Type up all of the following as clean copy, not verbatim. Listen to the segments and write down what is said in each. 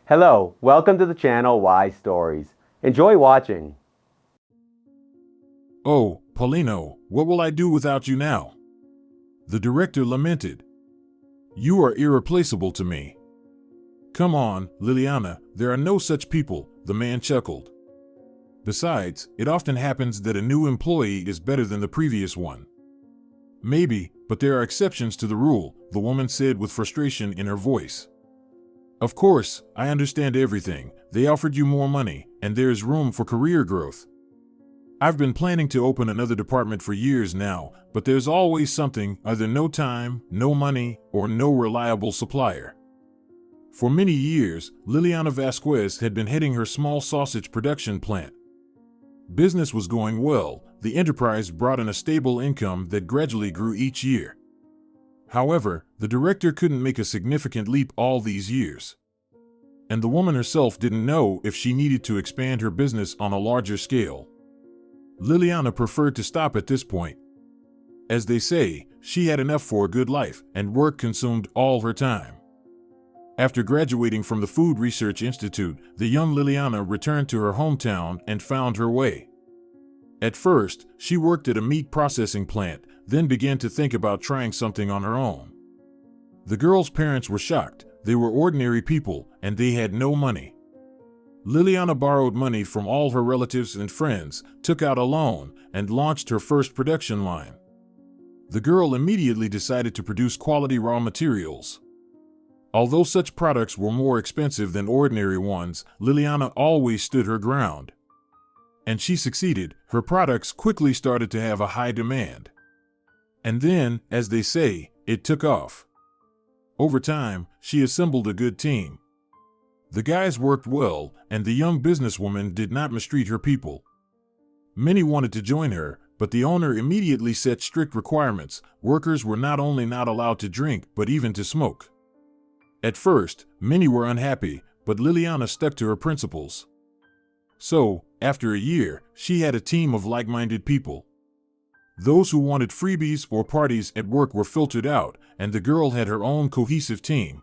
Hello, welcome to the channel Why Stories. Enjoy watching. Oh, Paulino, what will I do without you now? The director lamented. You are irreplaceable to me. Come on, Liliana, there are no such people, the man chuckled. Besides, it often happens that a new employee is better than the previous one. Maybe, but there are exceptions to the rule, the woman said with frustration in her voice. Of course, I understand everything. They offered you more money, and there is room for career growth. I've been planning to open another department for years now, but there's always something, either no time, no money, or no reliable supplier. For many years, Liliana Vasquez had been heading her small sausage production plant. Business was going well. The enterprise brought in a stable income that gradually grew each year. However, the director couldn't make a significant leap all these years. And the woman herself didn't know if she needed to expand her business on a larger scale. Liliana preferred to stop at this point. As they say, she had enough for a good life, and work consumed all her time. After graduating from the Food Research Institute, the young Liliana returned to her hometown and found her way. At first, she worked at a meat processing plant, then began to think about trying something on her own. The girl's parents were shocked. They were ordinary people, and they had no money. Liliana borrowed money from all her relatives and friends, took out a loan, and launched her first production line. The girl immediately decided to produce quality raw materials. Although such products were more expensive than ordinary ones, Liliana always stood her ground. And she succeeded. Her products quickly started to have a high demand. And then, as they say, it took off. Over time, she assembled a good team. The guys worked well, and the young businesswoman did not mistreat her people. Many wanted to join her, but the owner immediately set strict requirements. Workers were not only not allowed to drink, but even to smoke. At first, many were unhappy, but Liliana stuck to her principles. So, after a year, she had a team of like-minded people. Those who wanted freebies or parties at work were filtered out, and the girl had her own cohesive team.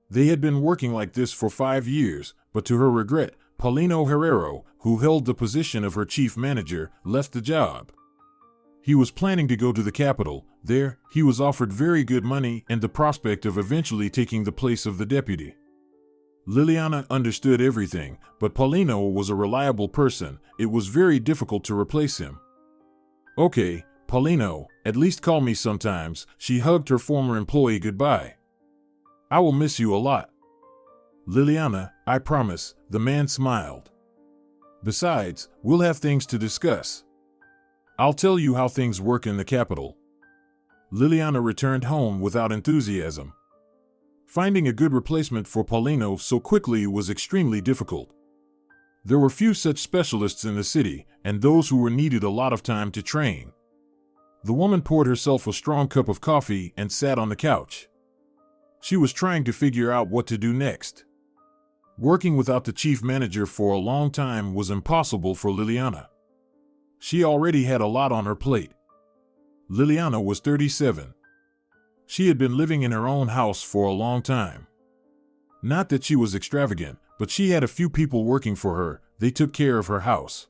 They had been working like this for 5 years, but to her regret, Paulino Herrero, who held the position of her chief manager, left the job. He was planning to go to the capital. There, he was offered very good money and the prospect of eventually taking the place of the deputy. Liliana understood everything, but Paulino was a reliable person. It was very difficult to replace him. Okay, Paulino, at least call me sometimes. She hugged her former employee goodbye. I will miss you a lot. Liliana, I promise, the man smiled. Besides, we'll have things to discuss. I'll tell you how things work in the capital. Liliana returned home without enthusiasm. Finding a good replacement for Paulino so quickly was extremely difficult. There were few such specialists in the city, and those who were needed a lot of time to train. The woman poured herself a strong cup of coffee and sat on the couch. She was trying to figure out what to do next. Working without the chief manager for a long time was impossible for Liliana. She already had a lot on her plate. Liliana was 37. She had been living in her own house for a long time. Not that she was extravagant, but she had a few people working for her. They took care of her house.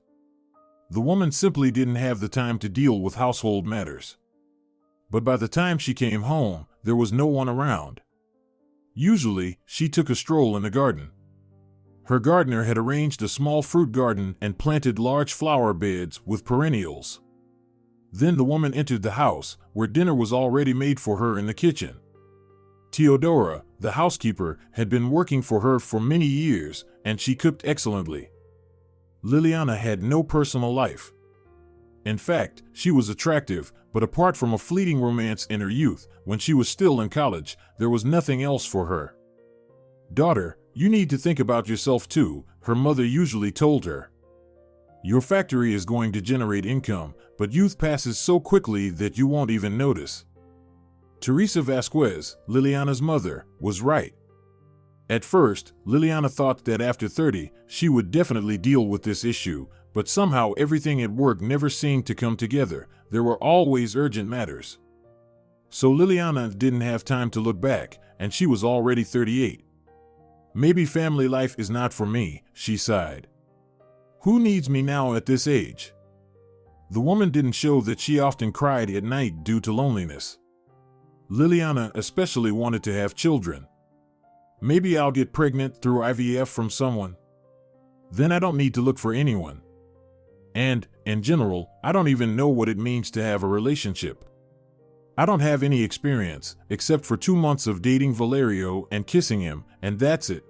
The woman simply didn't have the time to deal with household matters. But by the time she came home, there was no one around. Usually, she took a stroll in the garden. Her gardener had arranged a small fruit garden and planted large flower beds with perennials. Then the woman entered the house, where dinner was already made for her in the kitchen. Teodora, the housekeeper, had been working for her for many years, and she cooked excellently. Liliana had no personal life. In fact, she was attractive, but apart from a fleeting romance in her youth, when she was still in college, there was nothing else for her. Daughter, you need to think about yourself too, her mother usually told her. Your factory is going to generate income, but youth passes so quickly that you won't even notice. Teresa Vasquez, Liliana's mother, was right. At first, Liliana thought that after 30, she would definitely deal with this issue, but somehow everything at work never seemed to come together. There were always urgent matters. So Liliana didn't have time to look back, and she was already 38. Maybe family life is not for me, she sighed. Who needs me now at this age? The woman didn't show that she often cried at night due to loneliness. Liliana especially wanted to have children. Maybe I'll get pregnant through IVF from someone. Then I don't need to look for anyone. And, in general, I don't even know what it means to have a relationship. I don't have any experience, except for 2 months of dating Valerio and kissing him, and that's it.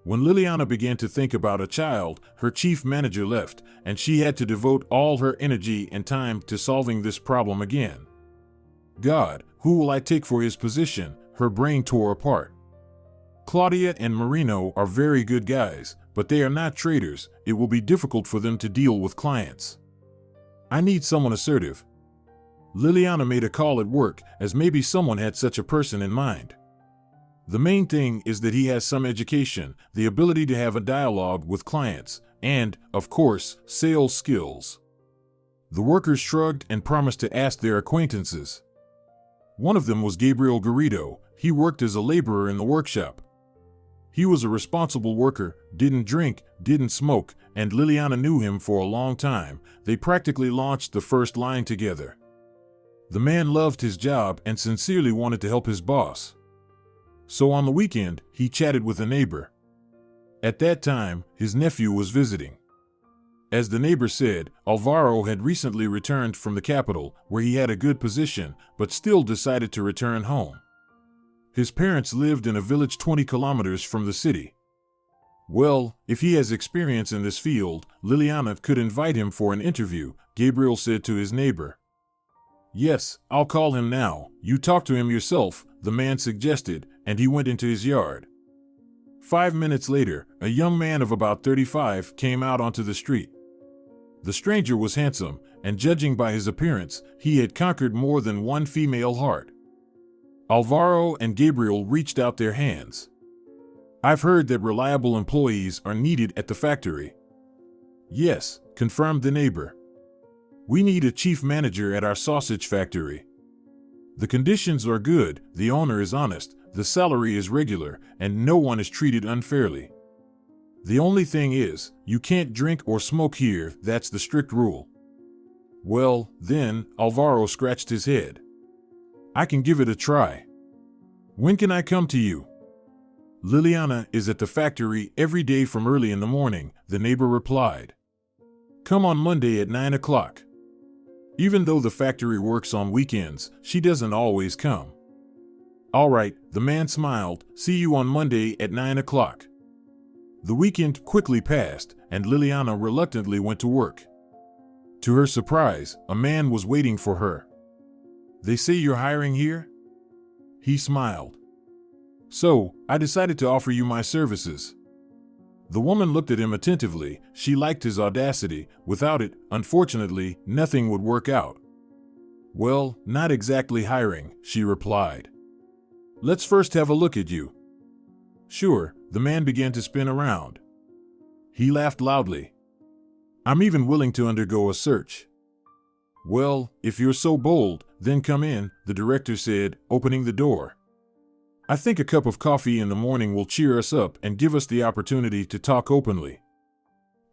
When Liliana began to think about a child, her chief manager left, and she had to devote all her energy and time to solving this problem again. God, who will I take for his position? Her brain tore apart. Claudia and Marino are very good guys, but they are not traders. It will be difficult for them to deal with clients. I need someone assertive. Liliana made a call at work, as maybe someone had such a person in mind. The main thing is that he has some education, the ability to have a dialogue with clients, and, of course, sales skills. The workers shrugged and promised to ask their acquaintances. One of them was Gabriel Garrido. He worked as a laborer in the workshop. He was a responsible worker, didn't drink, didn't smoke, and Liliana knew him for a long time. They practically launched the first line together. The man loved his job and sincerely wanted to help his boss. So on the weekend, he chatted with a neighbor. At that time, his nephew was visiting. As the neighbor said, Alvaro had recently returned from the capital, where he had a good position, but still decided to return home. His parents lived in a village 20 kilometers from the city. Well, if he has experience in this field, Liliana could invite him for an interview, Gabriel said to his neighbor. Yes, I'll call him now. You talk to him yourself, the man suggested, and he went into his yard. 5 minutes later, a young man of about 35 came out onto the street. The stranger was handsome, and judging by his appearance, he had conquered more than one female heart. Alvaro and Gabriel reached out their hands. I've heard that reliable employees are needed at the factory. Yes, confirmed the neighbor. We need a chief manager at our sausage factory. The conditions are good, the owner is honest, the salary is regular, and no one is treated unfairly. The only thing is, you can't drink or smoke here, that's the strict rule. Well, then, Alvaro scratched his head. I can give it a try. When can I come to you? Liliana is at the factory every day from early in the morning, the neighbor replied. Come on Monday at 9 o'clock. Even though the factory works on weekends, she doesn't always come. All right, the man smiled. See you on Monday at 9 o'clock. The weekend quickly passed, and Liliana reluctantly went to work. To her surprise, a man was waiting for her. They say you're hiring here? He smiled. So, I decided to offer you my services. The woman looked at him attentively. She liked his audacity. Without it, unfortunately, nothing would work out. Well, not exactly hiring, she replied. Let's first have a look at you. Sure, the man began to spin around. He laughed loudly. I'm even willing to undergo a search. Well, if you're so bold, then come in, the director said, opening the door. I think a cup of coffee in the morning will cheer us up and give us the opportunity to talk openly.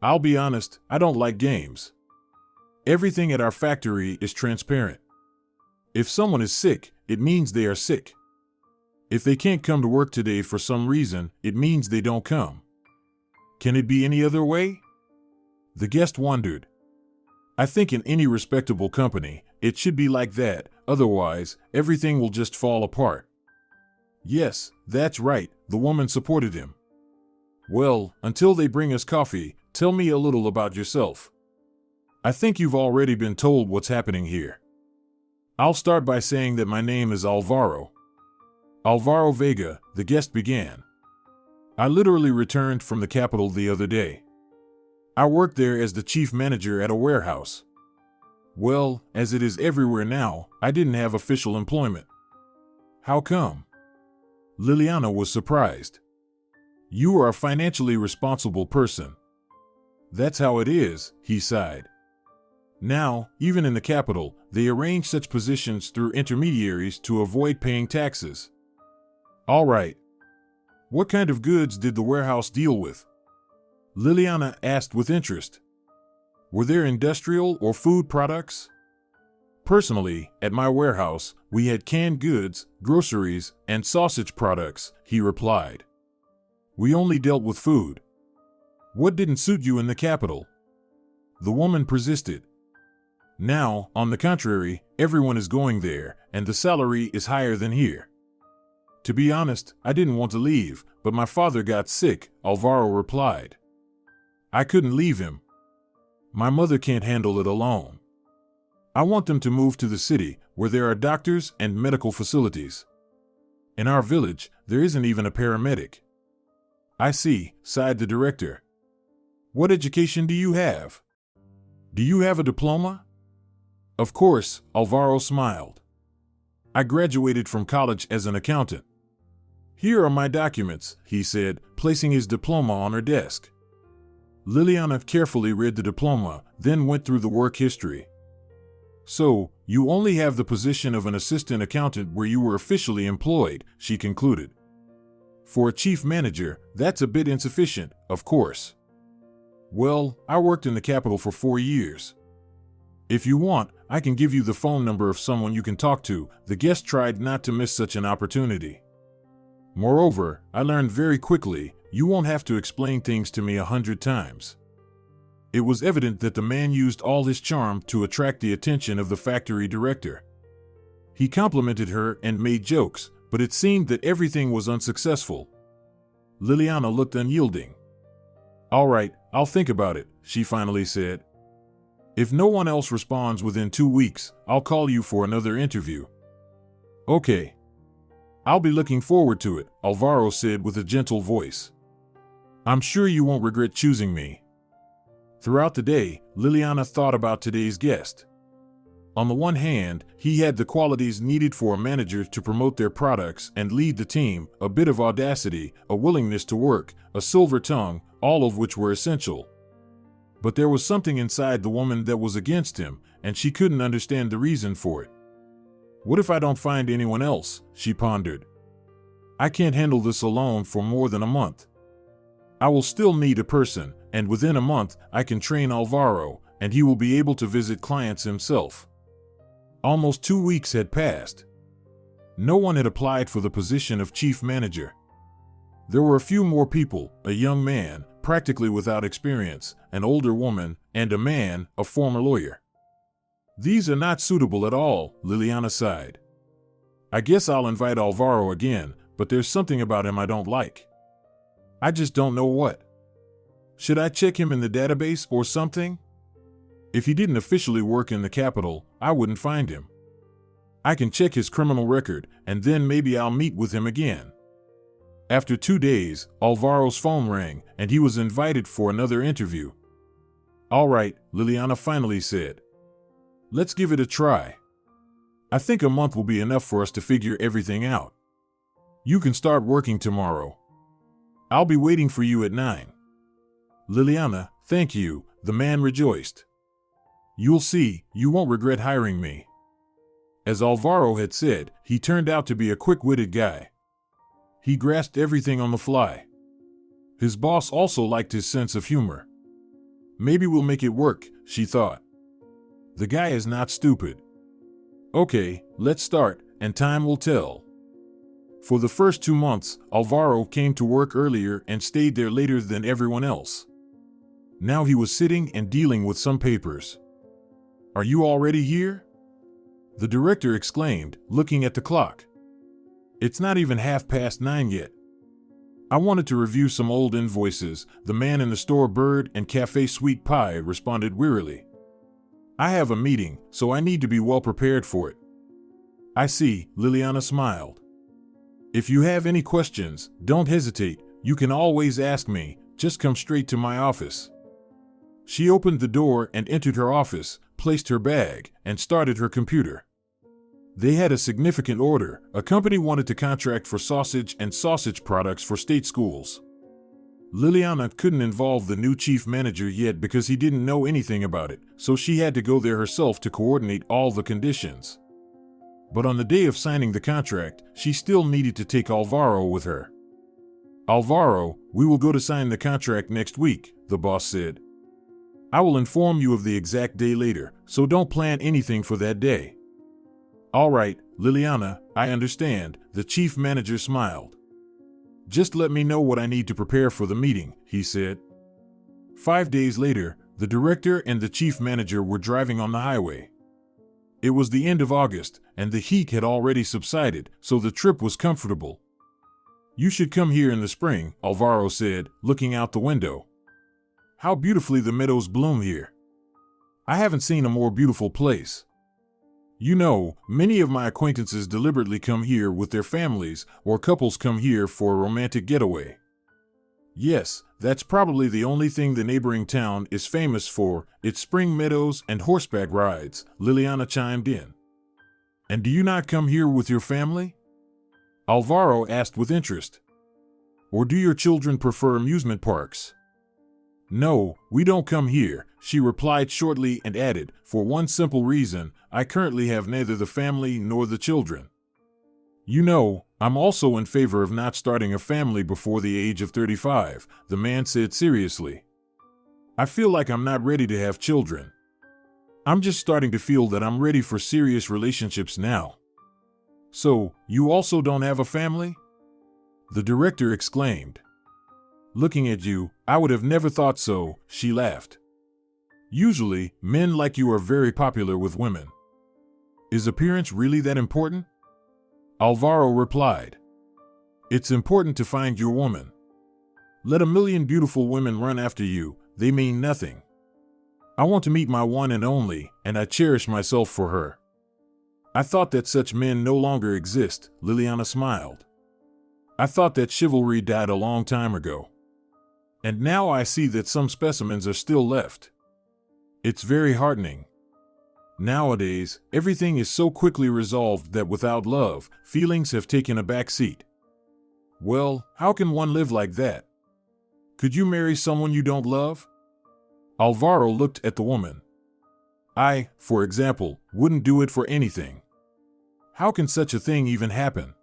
I'll be honest, I don't like games. Everything at our factory is transparent. If someone is sick, it means they are sick. If they can't come to work today for some reason, it means they don't come. Can it be any other way? The guest wondered. I think in any respectable company, it should be like that, otherwise, everything will just fall apart. Yes, that's right, the woman supported him. Well, until they bring us coffee, tell me a little about yourself. I think you've already been told what's happening here. I'll start by saying that my name is Alvaro. Alvaro Vega, the guest began. I literally returned from the capital the other day. I worked there as the chief manager at a warehouse. Well, as it is everywhere now, I didn't have official employment. How come? Liliana was surprised. You are a financially responsible person. That's how it is, he sighed. Now, even in the capital, they arrange such positions through intermediaries to avoid paying taxes. All right. What kind of goods did the warehouse deal with? Liliana asked with interest. Were there industrial or food products? Personally, at my warehouse, we had canned goods, groceries, and sausage products, he replied. We only dealt with food. What didn't suit you in the capital? The woman persisted. Now, on the contrary, everyone is going there, and the salary is higher than here. To be honest, I didn't want to leave, but my father got sick, Alvaro replied. I couldn't leave him. My mother can't handle it alone. I want them to move to the city, where there are doctors and medical facilities. In our village, there isn't even a paramedic. I see, sighed the director. What education do you have? Do you have a diploma? Of course, Alvaro smiled. I graduated from college as an accountant. Here are my documents, he said, placing his diploma on her desk. Liliana carefully read the diploma, then went through the work history. So, you only have the position of an assistant accountant where you were officially employed, she concluded. For a chief manager, that's a bit insufficient, of course. Well, I worked in the capital for 4 years. If you want, I can give you the phone number of someone you can talk to. The guest tried not to miss such an opportunity. Moreover, I learned very quickly, you won't have to explain things to me 100 times. It was evident that the man used all his charm to attract the attention of the factory director. He complimented her and made jokes, but it seemed that everything was unsuccessful. Liliana looked unyielding. All right, I'll think about it, she finally said. If no one else responds within 2 weeks, I'll call you for another interview. Okay. I'll be looking forward to it, Alvaro said with a gentle voice. I'm sure you won't regret choosing me. Throughout the day, Liliana thought about today's guest. On the one hand, he had the qualities needed for a manager to promote their products and lead the team, a bit of audacity, a willingness to work, a silver tongue, all of which were essential. But there was something inside the woman that was against him, and she couldn't understand the reason for it. What if I don't find anyone else? She pondered. I can't handle this alone for more than a month. I will still need a person, and within a month I can train Alvaro, and he will be able to visit clients himself. Almost 2 weeks had passed. No one had applied for the position of chief manager. There were a few more people, a young man, practically without experience, an older woman, and a man, a former lawyer. These are not suitable at all, Liliana sighed. I guess I'll invite Alvaro again, but there's something about him I don't like. I just don't know what. Should I check him in the database or something? If he didn't officially work in the capital, I wouldn't find him. I can check his criminal record, and then maybe I'll meet with him again. After 2 days, Alvaro's phone rang, and he was invited for another interview. All right, Liliana finally said. Let's give it a try. I think a month will be enough for us to figure everything out. You can start working tomorrow. I'll be waiting for you at 9. Liliana, thank you, the man rejoiced. You'll see, you won't regret hiring me. As Alvaro had said, he turned out to be a quick-witted guy. He grasped everything on the fly. His boss also liked his sense of humor. Maybe we'll make it work, she thought. The guy is not stupid. Okay, let's start, and time will tell. For the first 2 months, Alvaro came to work earlier and stayed there later than everyone else. Now he was sitting and dealing with some papers. Are you already here? The director exclaimed, looking at the clock. It's not even 9:30 yet. I wanted to review some old invoices, the man in the store Bird and Cafe Sweet Pie responded wearily. I have a meeting, so I need to be well prepared for it. I see, Liliana smiled. If you have any questions, don't hesitate, you can always ask me, just come straight to my office. She opened the door and entered her office, placed her bag, and started her computer. They had a significant order. A company wanted to contract for sausage and sausage products for state schools. Liliana couldn't involve the new chief manager yet because he didn't know anything about it, so she had to go there herself to coordinate all the conditions. But on the day of signing the contract, she still needed to take Alvaro with her. Alvaro, we will go to sign the contract next week, the boss said. I will inform you of the exact day later, so don't plan anything for that day. All right, Liliana, I understand, the chief manager smiled. Just let me know what I need to prepare for the meeting, he said. 5 days later, the director and the chief manager were driving on the highway. It was the end of August, and the heat had already subsided, so the trip was comfortable. You should come here in the spring, Alvaro said, looking out the window. How beautifully the meadows bloom here. I haven't seen a more beautiful place. You know, many of my acquaintances deliberately come here with their families, or couples come here for a romantic getaway. Yes, that's probably the only thing the neighboring town is famous for, its spring meadows and horseback rides, Liliana chimed in. And do you not come here with your family? Alvaro asked with interest. Or do your children prefer amusement parks? No, we don't come here, she replied shortly and added, for one simple reason, I currently have neither the family nor the children. You know, I'm also in favor of not starting a family before the age of 35, the man said seriously. I feel like I'm not ready to have children. I'm just starting to feel that I'm ready for serious relationships now. So, you also don't have a family? The director exclaimed. Looking at you, I would have never thought so, she laughed. Usually, men like you are very popular with women. Is appearance really that important? Alvaro replied. It's important to find your woman. Let a million beautiful women run after you, they mean nothing. I want to meet my one and only, and I cherish myself for her. I thought that such men no longer exist, Liliana smiled. I thought that chivalry died a long time ago. And now I see that some specimens are still left. It's very heartening. Nowadays, everything is so quickly resolved that without love, feelings have taken a back seat. Well, how can one live like that? Could you marry someone you don't love? Alvaro looked at the woman. I, for example, wouldn't do it for anything. How can such a thing even happen?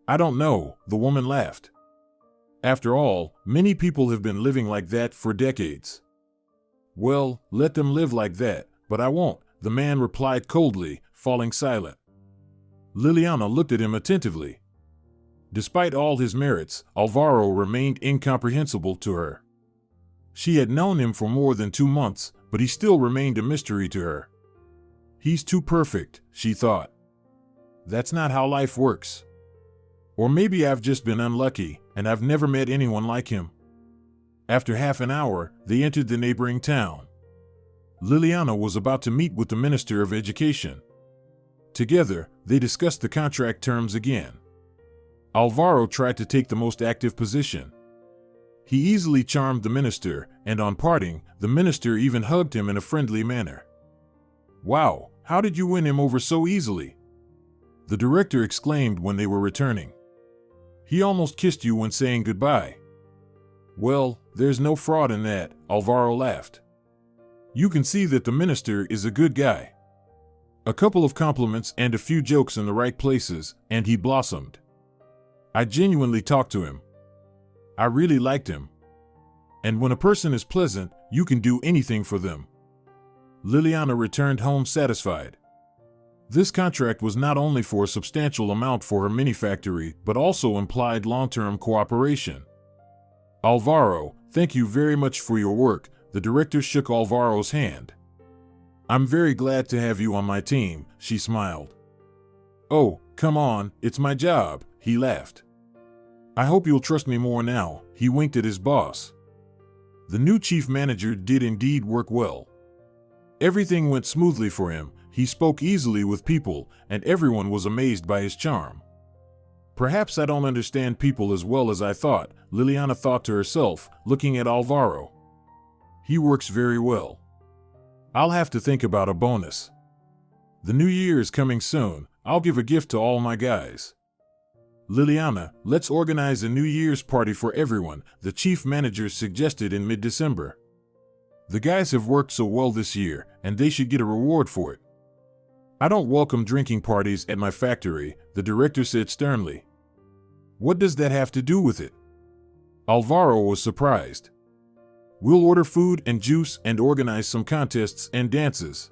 I don't know, the woman laughed. After all, many people have been living like that for decades. Well, let them live like that, but I won't, the man replied coldly, falling silent. Liliana looked at him attentively. Despite all his merits, Alvaro remained incomprehensible to her. She had known him for more than 2 months, but he still remained a mystery to her. He's too perfect, she thought. That's not how life works. Or maybe I've just been unlucky, and I've never met anyone like him. After half an hour, they entered the neighboring town. Liliana was about to meet with the Minister of Education. Together, they discussed the contract terms again. Alvaro tried to take the most active position. He easily charmed the minister, and on parting, the minister even hugged him in a friendly manner. Wow, how did you win him over so easily? The director exclaimed when they were returning. He almost kissed you when saying goodbye. Well, there's no fraud in that, Alvaro laughed. You can see that the minister is a good guy. A couple of compliments and a few jokes in the right places, and he blossomed. I genuinely talked to him. I really liked him. And when a person is pleasant, you can do anything for them. Liliana returned home satisfied. This contract was not only for a substantial amount for her mini factory, but also implied long-term cooperation. Alvaro, thank you very much for your work, the director shook Alvaro's hand. I'm very glad to have you on my team, she smiled. Oh, come on, it's my job, he laughed. I hope you'll trust me more now, he winked at his boss. The new chief manager did indeed work well. Everything went smoothly for him, he spoke easily with people, and everyone was amazed by his charm. Perhaps I don't understand people as well as I thought, Liliana thought to herself, looking at Alvaro. He works very well. I'll have to think about a bonus. The new year is coming soon, I'll give a gift to all my guys. Liliana, let's organize a New Year's party for everyone, the chief manager suggested in mid-December. The guys have worked so well this year, and they should get a reward for it. I don't welcome drinking parties at my factory, the director said sternly. What does that have to do with it? Alvaro was surprised. We'll order food and juice and organize some contests and dances.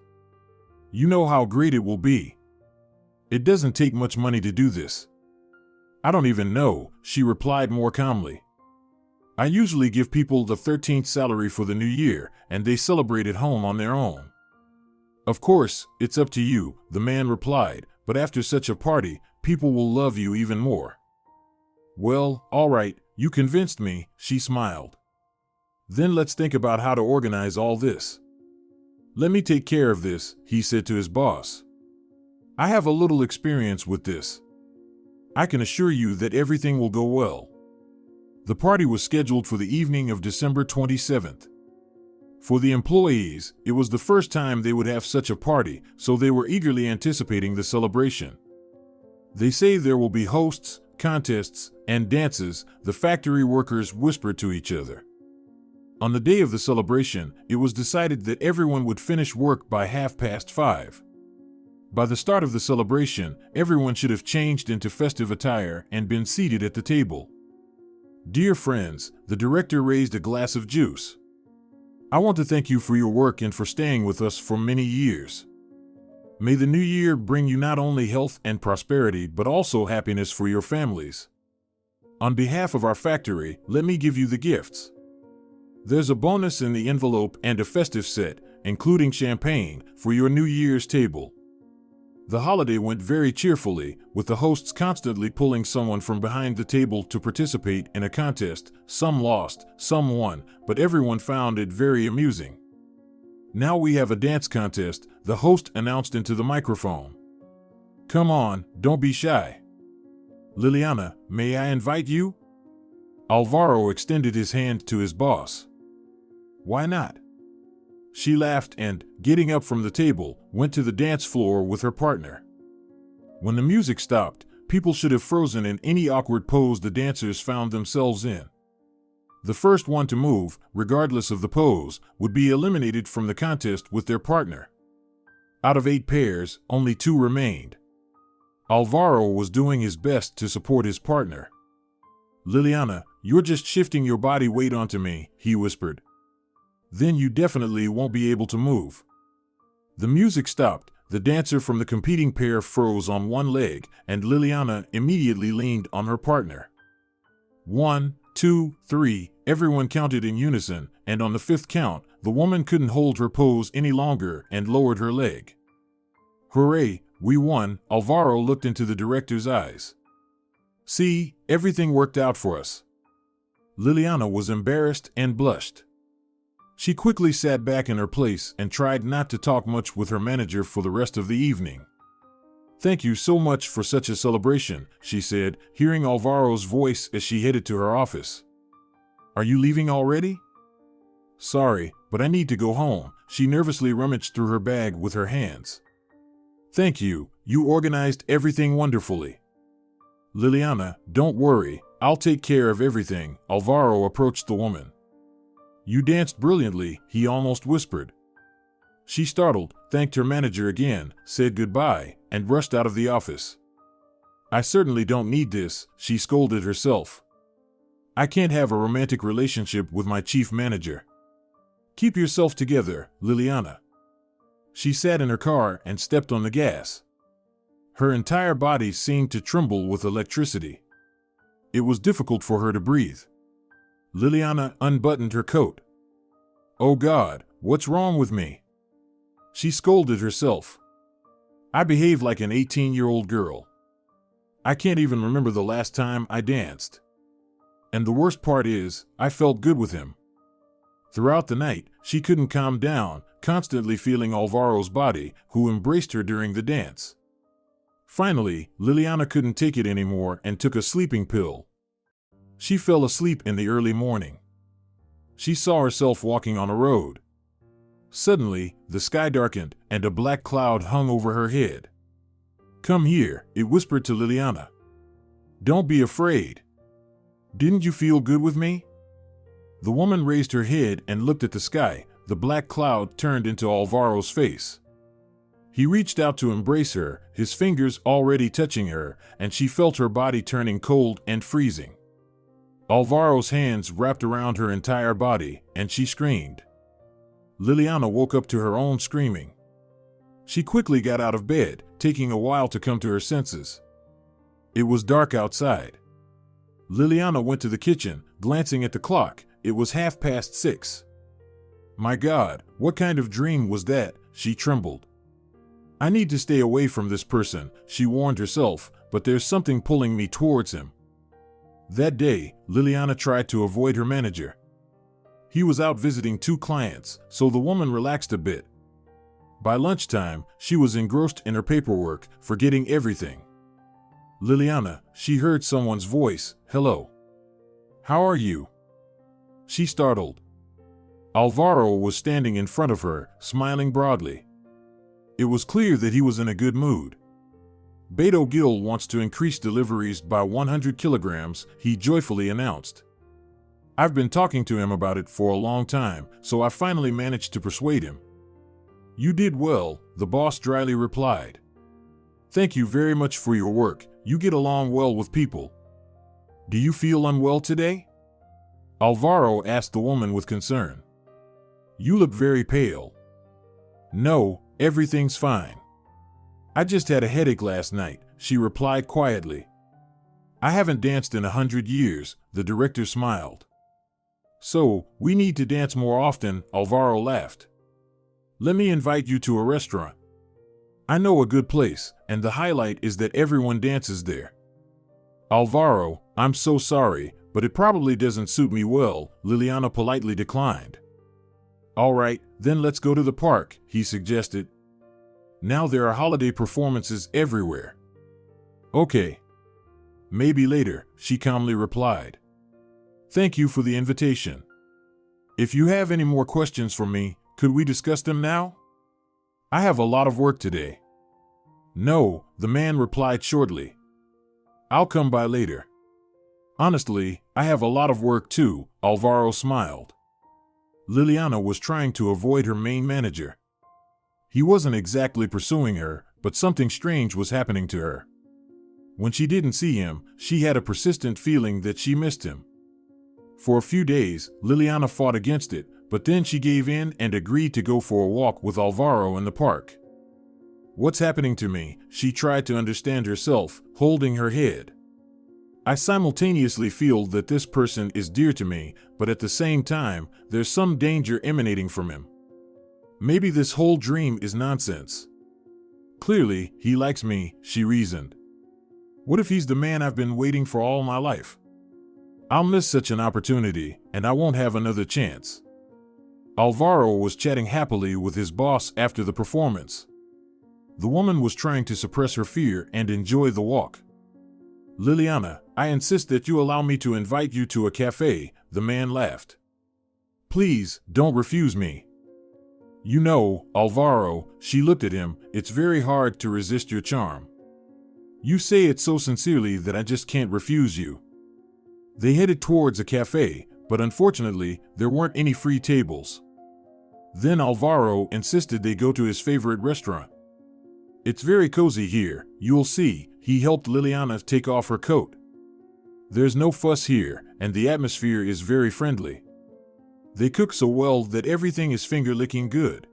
You know how great it will be. It doesn't take much money to do this. I don't even know, she replied more calmly. I usually give people the 13th salary for the new year, and they celebrate at home on their own. Of course, it's up to you, the man replied, but after such a party, people will love you even more. Well, all right, you convinced me, she smiled. Then let's think about how to organize all this. Let me take care of this, he said to his boss. I have a little experience with this. I can assure you that everything will go well. The party was scheduled for the evening of December 27th. For the employees, it was the first time they would have such a party, so they were eagerly anticipating the celebration. They say there will be hosts, contests, and dances, the factory workers whispered to each other. On the day of the celebration, it was decided that everyone would finish work by 5:30. By the start of the celebration, everyone should have changed into festive attire and been seated at the table. Dear friends, the director raised a glass of juice. I want to thank you for your work and for staying with us for many years. May the new year bring you not only health and prosperity but also happiness for your families. On behalf of our factory, let me give you the gifts. There's a bonus in the envelope and a festive set, including champagne, for your New Year's table. The holiday went very cheerfully, with the hosts constantly pulling someone from behind the table to participate in a contest. Some lost, some won, but everyone found it very amusing. Now we have a dance contest, the host announced into the microphone. Come on, don't be shy. Liliana, may I invite you? Alvaro extended his hand to his boss. Why not? She laughed and, getting up from the table, went to the dance floor with her partner. When the music stopped, people should have frozen in any awkward pose the dancers found themselves in. The first one to move, regardless of the pose, would be eliminated from the contest with their partner. Out of 8 pairs, only 2 remained. Alvaro was doing his best to support his partner. Liliana, you're just shifting your body weight onto me, he whispered. Then you definitely won't be able to move. The music stopped, the dancer from the competing pair froze on one leg, and Liliana immediately leaned on her partner. 1, 2, 3, everyone counted in unison, and on the 5th count, the woman couldn't hold her pose any longer and lowered her leg. Hooray, we won, Alvaro looked into the director's eyes. See, everything worked out for us. Liliana was embarrassed and blushed. She quickly sat back in her place and tried not to talk much with her manager for the rest of the evening. Thank you so much for such a celebration, she said, hearing Alvaro's voice as she headed to her office. Are you leaving already? Sorry, but I need to go home, she nervously rummaged through her bag with her hands. Thank you, you organized everything wonderfully. Liliana, don't worry, I'll take care of everything, Alvaro approached the woman. You danced brilliantly, he almost whispered. She startled, thanked her manager again, said goodbye, and rushed out of the office. I certainly don't need this, she scolded herself. I can't have a romantic relationship with my chief manager. Keep yourself together, Liliana. She sat in her car and stepped on the gas. Her entire body seemed to tremble with electricity. It was difficult for her to breathe. Liliana unbuttoned her coat. Oh God, what's wrong with me? She scolded herself. I behave like an 18-year-old girl. I can't even remember the last time I danced. And the worst part is, I felt good with him. Throughout the night, she couldn't calm down, constantly feeling Alvaro's body, who embraced her during the dance. Finally, Liliana couldn't take it anymore and took a sleeping pill. She fell asleep in the early morning. She saw herself walking on a road. Suddenly, the sky darkened, and a black cloud hung over her head. Come here, it whispered to Liliana. Don't be afraid. Didn't you feel good with me? The woman raised her head and looked at the sky. The black cloud turned into Alvaro's face. He reached out to embrace her, his fingers already touching her, and she felt her body turning cold and freezing. Alvaro's hands wrapped around her entire body, and she screamed. Liliana woke up to her own screaming. She quickly got out of bed, taking a while to come to her senses. It was dark outside. Liliana went to the kitchen, glancing at the clock. It was 6:30. My God, what kind of dream was that? She trembled. I need to stay away from this person, she warned herself, but there's something pulling me towards him. That day, Liliana tried to avoid her manager. He was out visiting 2 clients, so the woman relaxed a bit. By lunchtime, she was engrossed in her paperwork, forgetting everything. Liliana, she heard someone's voice. Hello. How are you? She startled. Alvaro was standing in front of her, smiling broadly. It was clear that he was in a good mood. Beto Gil wants to increase deliveries by 100 kilograms, he joyfully announced. I've been talking to him about it for a long time, so I finally managed to persuade him. You did well, the boss dryly replied. Thank you very much for your work, you get along well with people. Do you feel unwell today? Alvaro asked the woman with concern. You look very pale. No, everything's fine. I just had a headache last night, she replied quietly. I haven't danced in 100 years, the director smiled. So, we need to dance more often, Alvaro laughed. Let me invite you to a restaurant. I know a good place, and the highlight is that everyone dances there. Alvaro, I'm so sorry, but it probably doesn't suit me well, Liliana politely declined. All right, then let's go to the park, he suggested. Now there are holiday performances everywhere. Okay. Maybe later, she calmly replied. Thank you for the invitation. If you have any more questions for me, could we discuss them now? I have a lot of work today. No, the man replied shortly. I'll come by later. Honestly, I have a lot of work too, Alvaro smiled. Liliana was trying to avoid her main manager. He wasn't exactly pursuing her, but something strange was happening to her. When she didn't see him, she had a persistent feeling that she missed him. For a few days, Liliana fought against it, but then she gave in and agreed to go for a walk with Alvaro in the park. What's happening to me? She tried to understand herself, holding her head. I simultaneously feel that this person is dear to me, but at the same time, there's some danger emanating from him. Maybe this whole dream is nonsense. Clearly, he likes me, she reasoned. What if he's the man I've been waiting for all my life? I'll miss such an opportunity, and I won't have another chance. Alvaro was chatting happily with his boss after the performance. The woman was trying to suppress her fear and enjoy the walk. Liliana, I insist that you allow me to invite you to a cafe, the man laughed. Please, don't refuse me. You know, Alvaro, she looked at him, it's very hard to resist your charm. You say it so sincerely that I just can't refuse you. They headed towards a cafe, but unfortunately, there weren't any free tables. Then Alvaro insisted they go to his favorite restaurant. It's very cozy here, you'll see, he helped Liliana take off her coat. There's no fuss here, and the atmosphere is very friendly. They cook so well that everything is finger-licking good.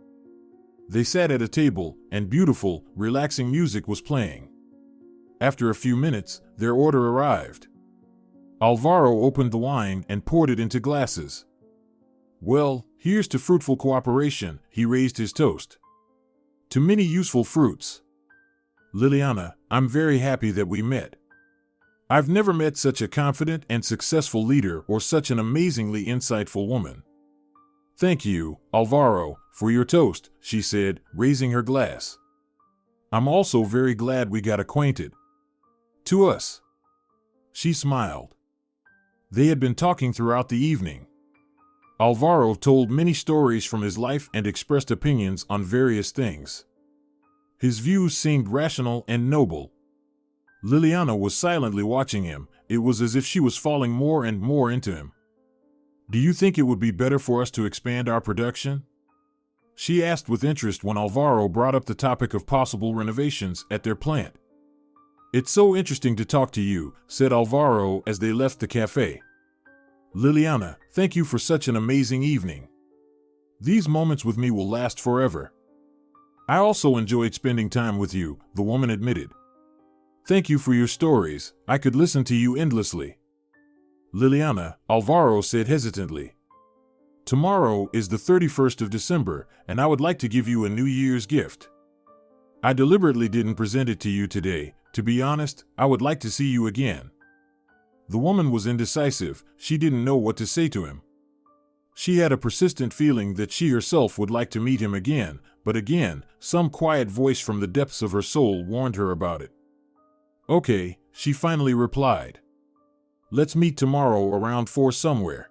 They sat at a table, and beautiful, relaxing music was playing. After a few minutes, their order arrived. Alvaro opened the wine and poured it into glasses. Well, here's to fruitful cooperation, he raised his toast. To many useful fruits. Liliana, I'm very happy that we met. I've never met such a confident and successful leader or such an amazingly insightful woman. Thank you, Alvaro, for your toast, she said, raising her glass. I'm also very glad we got acquainted. To us. She smiled. They had been talking throughout the evening. Alvaro told many stories from his life and expressed opinions on various things. His views seemed rational and noble. Liliana was silently watching him. It was as if she was falling more and more into him. Do you think it would be better for us to expand our production? She asked with interest when Alvaro brought up the topic of possible renovations at their plant. It's so interesting to talk to you, said Alvaro as they left the cafe. Liliana, thank you for such an amazing evening. These moments with me will last forever. I also enjoyed spending time with you, the woman admitted. Thank you for your stories, I could listen to you endlessly. Liliana, Alvaro said hesitantly. Tomorrow is the 31st of December, and I would like to give you a New Year's gift. I deliberately didn't present it to you today. To be honest, I would like to see you again. The woman was indecisive. She didn't know what to say to him. She had a persistent feeling that she herself would like to meet him again, but again, some quiet voice from the depths of her soul warned her about it. Okay, she finally replied. Let's meet tomorrow around 4 somewhere.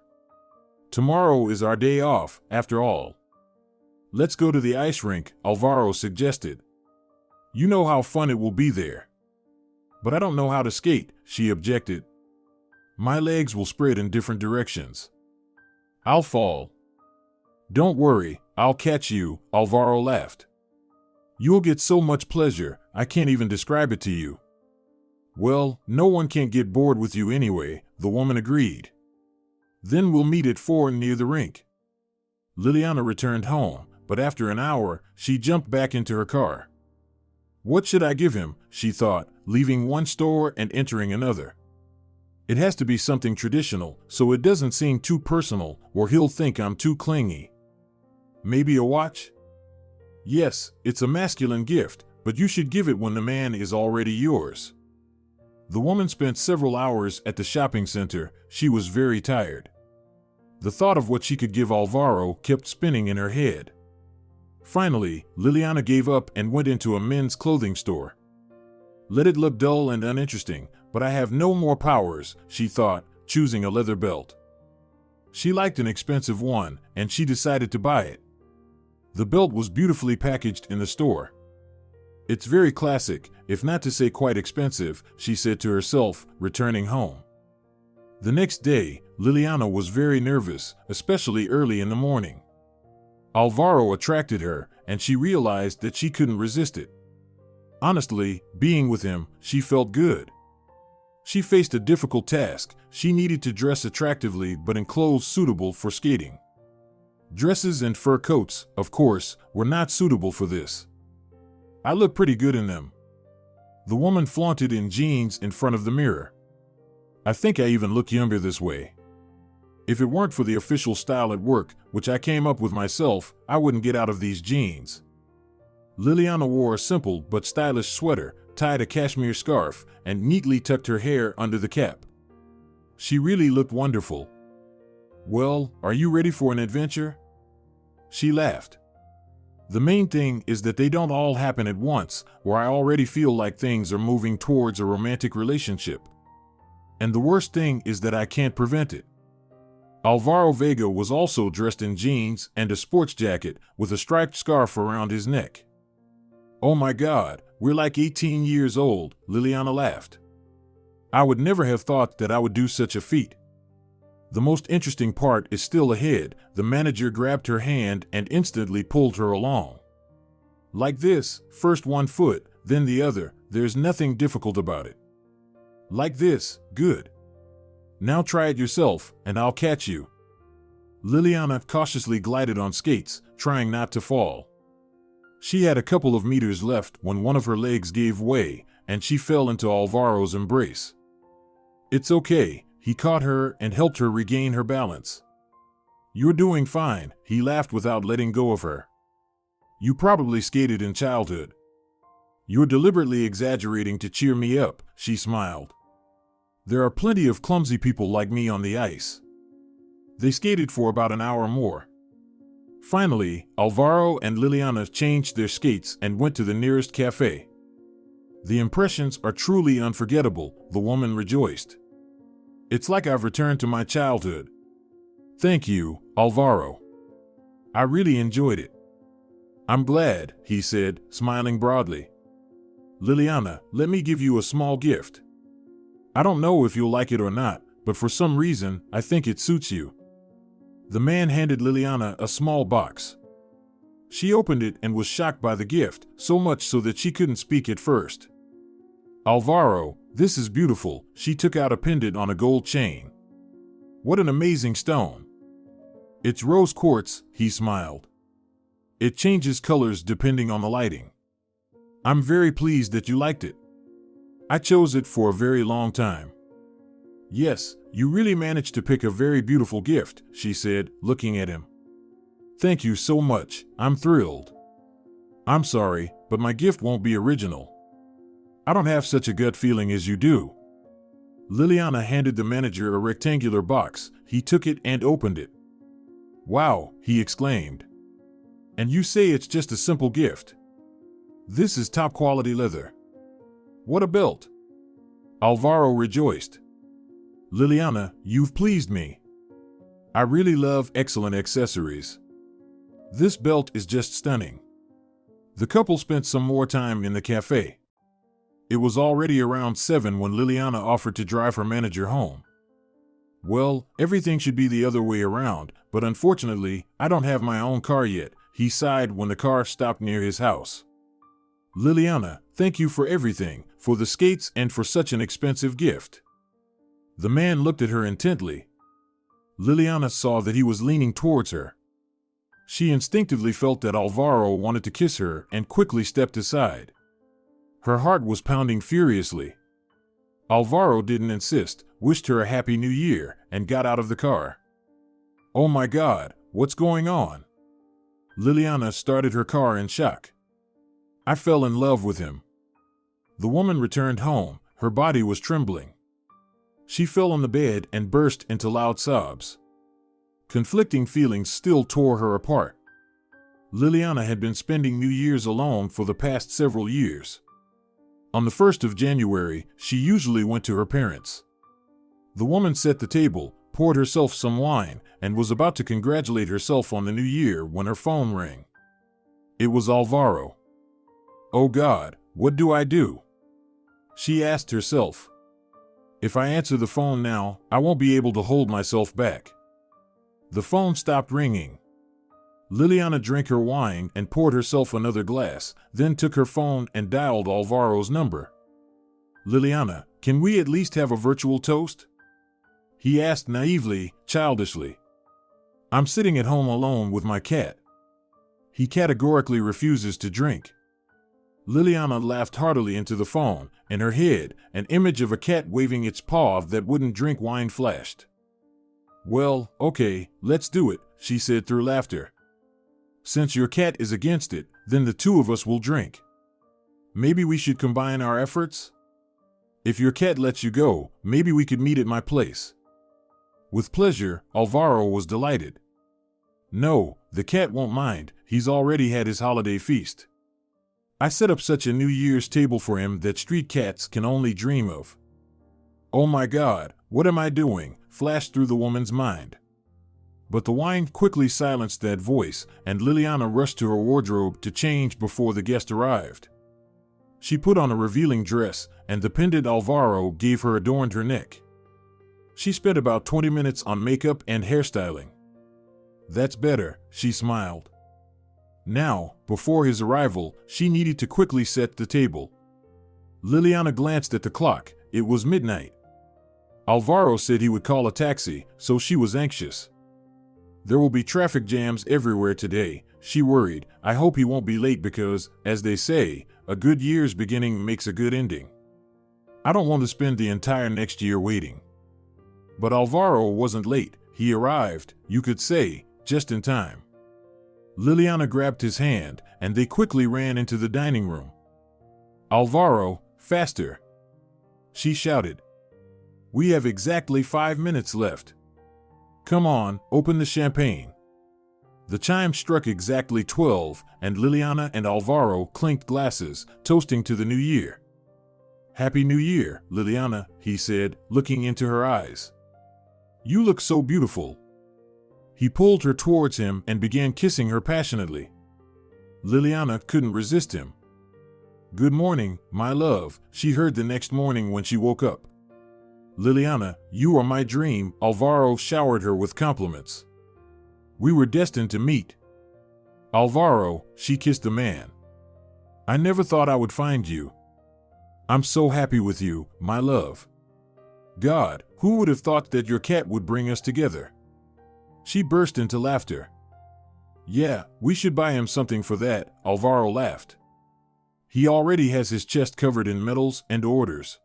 Tomorrow is our day off, after all. Let's go to the ice rink, Alvaro suggested. You know how fun it will be there. But I don't know how to skate, she objected. My legs will spread in different directions. I'll fall. Don't worry, I'll catch you, Alvaro laughed. You'll get so much pleasure, I can't even describe it to you. Well, no one can get bored with you anyway, the woman agreed. Then we'll meet at 4 near the rink. Liliana returned home, but after an hour, she jumped back into her car. What should I give him, she thought, leaving one store and entering another. It has to be something traditional, so it doesn't seem too personal, or he'll think I'm too clingy. Maybe a watch? Yes, it's a masculine gift, but you should give it when the man is already yours. The woman spent several hours at the shopping center. She was very tired. The thought of what she could give Alvaro kept spinning in her head. Finally, Liliana gave up and went into a men's clothing store. Let it look dull and uninteresting, but I have no more powers, she thought, choosing a leather belt. She liked an expensive one, and she decided to buy it. The belt was beautifully packaged in the store. It's very classic, if not to say quite expensive, she said to herself, returning home. The next day, Liliana was very nervous, especially early in the morning. Alvaro attracted her, and she realized that she couldn't resist it. Honestly, being with him, she felt good. She faced a difficult task. She needed to dress attractively but in clothes suitable for skating. Dresses and fur coats, of course, were not suitable for this. I look pretty good in them. The woman flaunted in jeans in front of the mirror. I think I even look younger this way. If it weren't for the official style at work, which I came up with myself, I wouldn't get out of these jeans. Liliana wore a simple but stylish sweater, tied a cashmere scarf, and neatly tucked her hair under the cap. She really looked wonderful. Well, are you ready for an adventure? She laughed. The main thing is that they don't all happen at once, where I already feel like things are moving towards a romantic relationship. And the worst thing is that I can't prevent it. Alvaro Vega was also dressed in jeans and a sports jacket with a striped scarf around his neck. Oh my God, we're like 18 years old, Liliana laughed. I would never have thought that I would do such a feat. The most interesting part is still ahead. The manager grabbed her hand and instantly pulled her along. Like this, first one foot, then the other, there's nothing difficult about it. Like this, good. Now try it yourself, and I'll catch you. Liliana cautiously glided on skates, trying not to fall. She had a couple of meters left when one of her legs gave way, and she fell into Alvaro's embrace. It's okay, he caught her and helped her regain her balance. You're doing fine, he laughed without letting go of her. You probably skated in childhood. You're deliberately exaggerating to cheer me up, she smiled. There are plenty of clumsy people like me on the ice. They skated for about an hour more. Finally, Alvaro and Liliana changed their skates and went to the nearest cafe. The impressions are truly unforgettable, the woman rejoiced. It's like I've returned to my childhood. Thank you, Alvaro. I really enjoyed it. I'm glad, he said, smiling broadly. Liliana, let me give you a small gift. I don't know if you'll like it or not, but for some reason, I think it suits you. The man handed Liliana a small box. She opened it and was shocked by the gift, so much so that she couldn't speak at first. Alvaro, this is beautiful, she took out a pendant on a gold chain. What an amazing stone. It's rose quartz, he smiled. It changes colors depending on the lighting. I'm very pleased that you liked it. I chose it for a very long time. Yes, you really managed to pick a very beautiful gift, she said, looking at him. Thank you so much, I'm thrilled. I'm sorry, but my gift won't be original. I don't have such a gut feeling as you do. Liliana handed the manager a rectangular box. He took it and opened it. Wow, he exclaimed. And you say it's just a simple gift? This is top quality leather. What a belt! Alvaro rejoiced. Liliana, you've pleased me. I really love excellent accessories. This belt is just stunning. The couple spent some more time in the cafe. It was already around 7 when Liliana offered to drive her manager home. Well, everything should be the other way around, but unfortunately, I don't have my own car yet, he sighed when the car stopped near his house. Liliana, thank you for everything, for the skates and for such an expensive gift. The man looked at her intently. Liliana saw that he was leaning towards her. She instinctively felt that Alvaro wanted to kiss her and quickly stepped aside. Her heart was pounding furiously. Alvaro didn't insist, wished her a happy new year, and got out of the car. Oh my God, what's going on? Liliana started her car in shock. I fell in love with him. The woman returned home, her body was trembling. She fell on the bed and burst into loud sobs. Conflicting feelings still tore her apart. Liliana had been spending New Year's alone for the past several years. On the 1st of January, she usually went to her parents. The woman set the table, poured herself some wine, and was about to congratulate herself on the new year when her phone rang. It was Alvaro. Oh God, what do I do? She asked herself. If I answer the phone now, I won't be able to hold myself back. The phone stopped ringing. Liliana drank her wine and poured herself another glass, then took her phone and dialed Alvaro's number. Liliana, can we at least have a virtual toast? He asked naively, childishly. I'm sitting at home alone with my cat. He categorically refuses to drink. Liliana laughed heartily into the phone. In her head, an image of a cat waving its paw that wouldn't drink wine flashed. Well, okay, let's do it, she said through laughter. Since your cat is against it, then the two of us will drink. Maybe we should combine our efforts? If your cat lets you go, maybe we could meet at my place. With pleasure, Alvaro was delighted. No, the cat won't mind, he's already had his holiday feast. I set up such a New Year's table for him that street cats can only dream of. Oh my God, what am I doing? Flashed through the woman's mind. But the wine quickly silenced that voice, and Liliana rushed to her wardrobe to change before the guest arrived. She put on a revealing dress, and the pendant Alvaro gave her adorned her neck. She spent about 20 minutes on makeup and hairstyling. That's better, she smiled. Now, before his arrival, she needed to quickly set the table. Liliana glanced at the clock. It was midnight. Alvaro said he would call a taxi, so she was anxious. There will be traffic jams everywhere today, she worried. I hope he won't be late because, as they say, a good year's beginning makes a good ending. I don't want to spend the entire next year waiting. But Alvaro wasn't late. He arrived, you could say, just in time. Liliana grabbed his hand, and they quickly ran into the dining room. Alvaro, faster! She shouted. We have exactly 5 minutes left. Come on, open the champagne. The chime struck exactly 12, and Liliana and Alvaro clinked glasses, toasting to the new year. Happy New Year, Liliana, he said, looking into her eyes. You look so beautiful. He pulled her towards him and began kissing her passionately. Liliana couldn't resist him. Good morning, my love, she heard the next morning when she woke up. Liliana, you are my dream, Alvaro showered her with compliments. We were destined to meet. Alvaro, she kissed the man. I never thought I would find you. I'm so happy with you, my love. God, who would have thought that your cat would bring us together? She burst into laughter. Yeah, we should buy him something for that, Alvaro laughed. He already has his chest covered in medals and orders.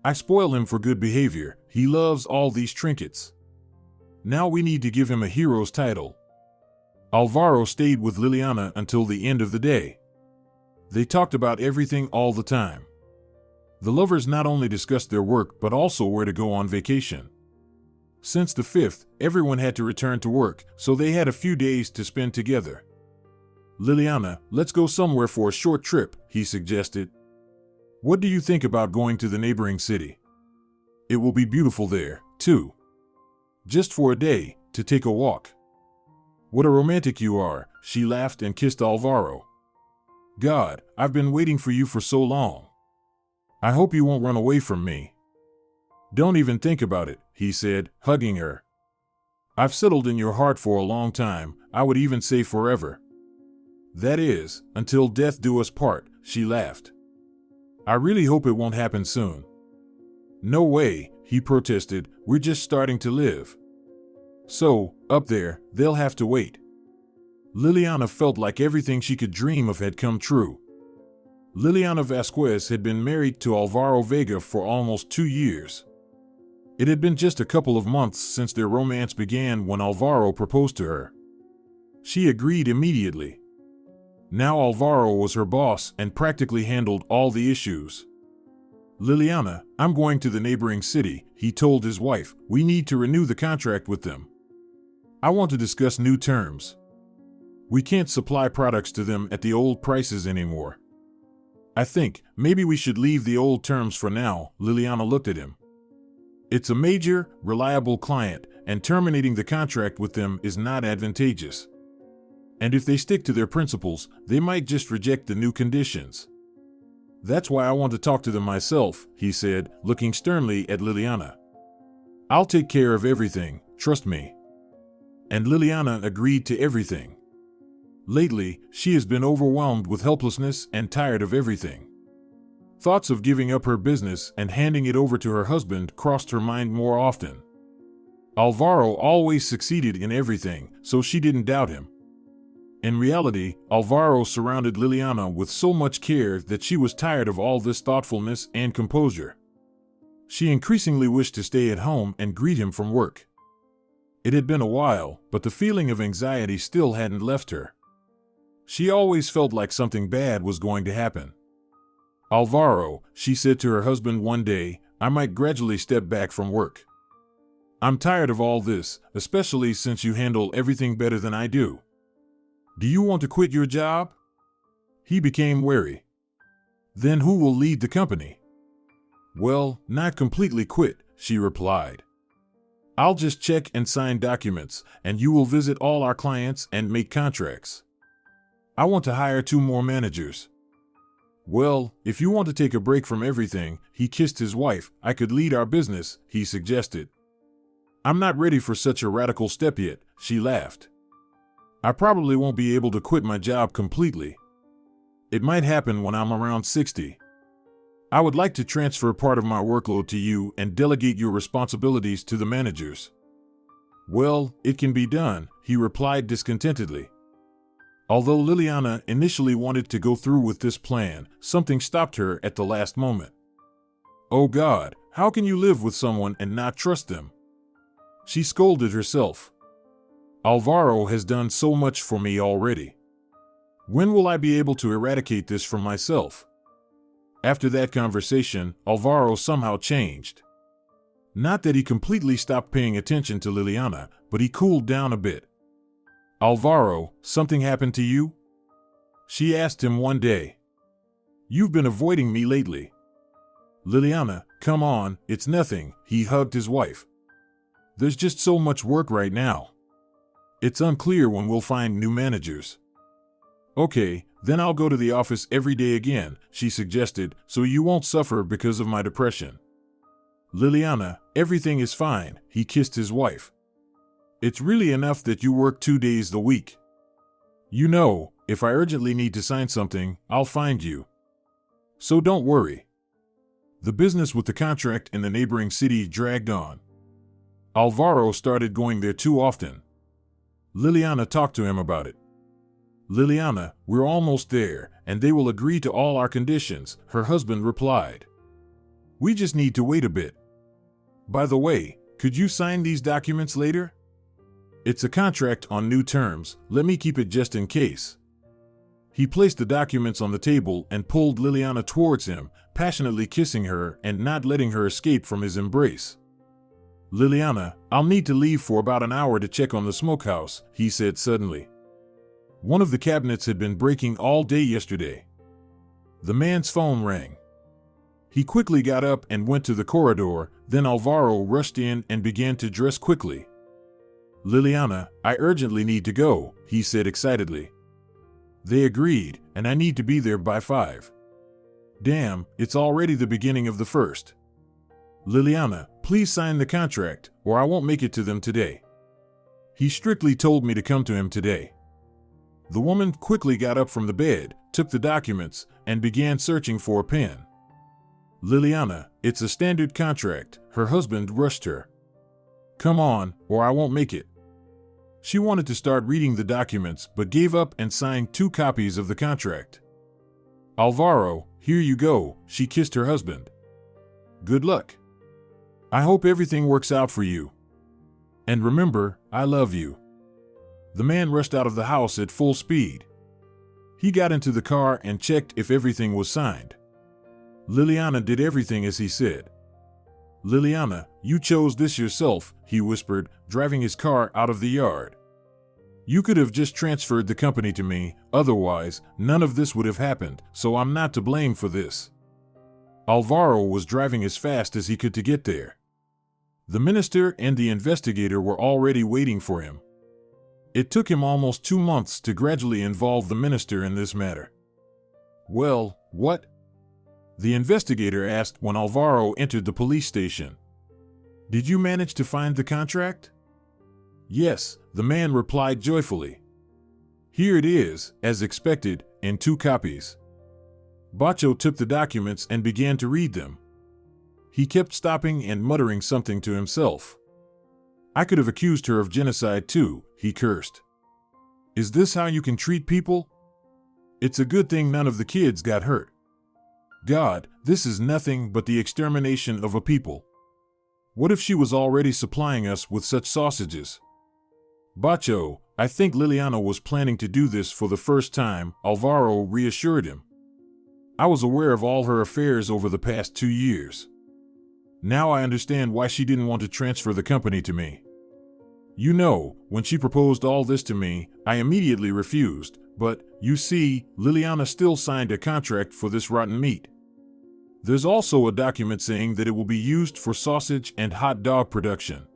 I spoil him for good behavior. He loves all these trinkets. Now we need to give him a hero's title. Alvaro stayed with Liliana until the end of the day. They talked about everything all the time. The lovers not only discussed their work but also where to go on vacation. Since the 5th, everyone had to return to work, so they had a few days to spend together. Liliana, let's go somewhere for a short trip, he suggested. What do you think about going to the neighboring city? It will be beautiful there, too. Just for a day, to take a walk. What a romantic you are, she laughed and kissed Alvaro. God, I've been waiting for you for so long. I hope you won't run away from me. Don't even think about it, he said, hugging her. I've settled in your heart for a long time, I would even say forever. That is, until death do us part, she laughed. I really hope it won't happen soon. No way, he protested, we're just starting to live. So, up there, they'll have to wait. Liliana felt like everything she could dream of had come true. Liliana Vasquez had been married to Alvaro Vega for almost 2 years. It had been just a couple of months since their romance began when Alvaro proposed to her. She agreed immediately. Now Alvaro was her boss and practically handled all the issues. Liliana, I'm going to the neighboring city, he told his wife. We need to renew the contract with them. I want to discuss new terms. We can't supply products to them at the old prices anymore. I think maybe we should leave the old terms for now, Liliana looked at him. It's a major, reliable client, and terminating the contract with them is not advantageous. And if they stick to their principles, they might just reject the new conditions. That's why I want to talk to them myself, he said, looking sternly at Liliana. I'll take care of everything, trust me. And Liliana agreed to everything. Lately, she has been overwhelmed with helplessness and tired of everything. Thoughts of giving up her business and handing it over to her husband crossed her mind more often. Alvaro always succeeded in everything, so she didn't doubt him. In reality, Alvaro surrounded Liliana with so much care that she was tired of all this thoughtfulness and composure. She increasingly wished to stay at home and greet him from work. It had been a while, but the feeling of anxiety still hadn't left her. She always felt like something bad was going to happen. Alvaro, she said to her husband one day, I might gradually step back from work. I'm tired of all this, especially since you handle everything better than I do. Do you want to quit your job? He became wary. Then who will lead the company? Well, not completely quit, she replied. I'll just check and sign documents, and you will visit all our clients and make contracts. I want to hire 2 more managers. Well, if you want to take a break from everything, he kissed his wife, I could lead our business, he suggested. I'm not ready for such a radical step yet, she laughed. I probably won't be able to quit my job completely. It might happen when I'm around 60. I would like to transfer part of my workload to you and delegate your responsibilities to the managers. Well, it can be done, he replied discontentedly. Although Liliana initially wanted to go through with this plan, something stopped her at the last moment. Oh God, how can you live with someone and not trust them? She scolded herself. Alvaro has done so much for me already. When will I be able to eradicate this from myself? After that conversation, Alvaro somehow changed. Not that he completely stopped paying attention to Liliana, but he cooled down a bit. Alvaro, something happened to you? She asked him one day. You've been avoiding me lately. Liliana, come on, it's nothing, he hugged his wife. There's just so much work right now. It's unclear when we'll find new managers. Okay, then I'll go to the office every day again, she suggested, so you won't suffer because of my depression. Liliana, everything is fine, he kissed his wife. It's really enough that you work 2 days a week. You know, if I urgently need to sign something, I'll find you. So don't worry. The business with the contract in the neighboring city dragged on. Alvaro started going there too often. Liliana talked to him about it. Liliana, we're almost there, and they will agree to all our conditions, her husband replied. We just need to wait a bit. By the way, could you sign these documents later? It's a contract on new terms, let me keep it just in case. He placed the documents on the table and pulled Liliana towards him, passionately kissing her and not letting her escape from his embrace. Liliana, I'll need to leave for about an hour to check on the smokehouse, he said suddenly. One of the cabinets had been breaking all day yesterday. The man's phone rang. He quickly got up and went to the corridor, then Alvaro rushed in and began to dress quickly. Liliana, I urgently need to go, he said excitedly. They agreed, and I need to be there by 5. Damn, it's already the beginning of the first. Liliana, please sign the contract, or I won't make it to them today. He strictly told me to come to him today. The woman quickly got up from the bed, took the documents, and began searching for a pen. Liliana, it's a standard contract, her husband rushed her. Come on, or I won't make it. She wanted to start reading the documents but gave up and signed 2 copies of the contract. Alvaro, here you go, she kissed her husband. Good luck. I hope everything works out for you. And remember, I love you. The man rushed out of the house at full speed. He got into the car and checked if everything was signed. Liliana did everything as he said. Liliana, you chose this yourself, he whispered, driving his car out of the yard. You could have just transferred the company to me, otherwise, none of this would have happened, so I'm not to blame for this. Alvaro was driving as fast as he could to get there. The minister and the investigator were already waiting for him. It took him almost 2 months to gradually involve the minister in this matter. Well, what? The investigator asked when Alvaro entered the police station. Did you manage to find the contract? Yes, the man replied joyfully. Here it is, as expected, in 2 copies. Bacho took the documents and began to read them. He kept stopping and muttering something to himself. I could have accused her of genocide too, he cursed. Is this how you can treat people? It's a good thing none of the kids got hurt. God, this is nothing but the extermination of a people. What if she was already supplying us with such sausages? Bacho, I think Liliana was planning to do this for the first time, Alvaro reassured him. I was aware of all her affairs over the past 2 years. Now I understand why she didn't want to transfer the company to me. You know, when she proposed all this to me, I immediately refused, but, you see, Liliana still signed a contract for this rotten meat. There's also a document saying that it will be used for sausage and hot dog production.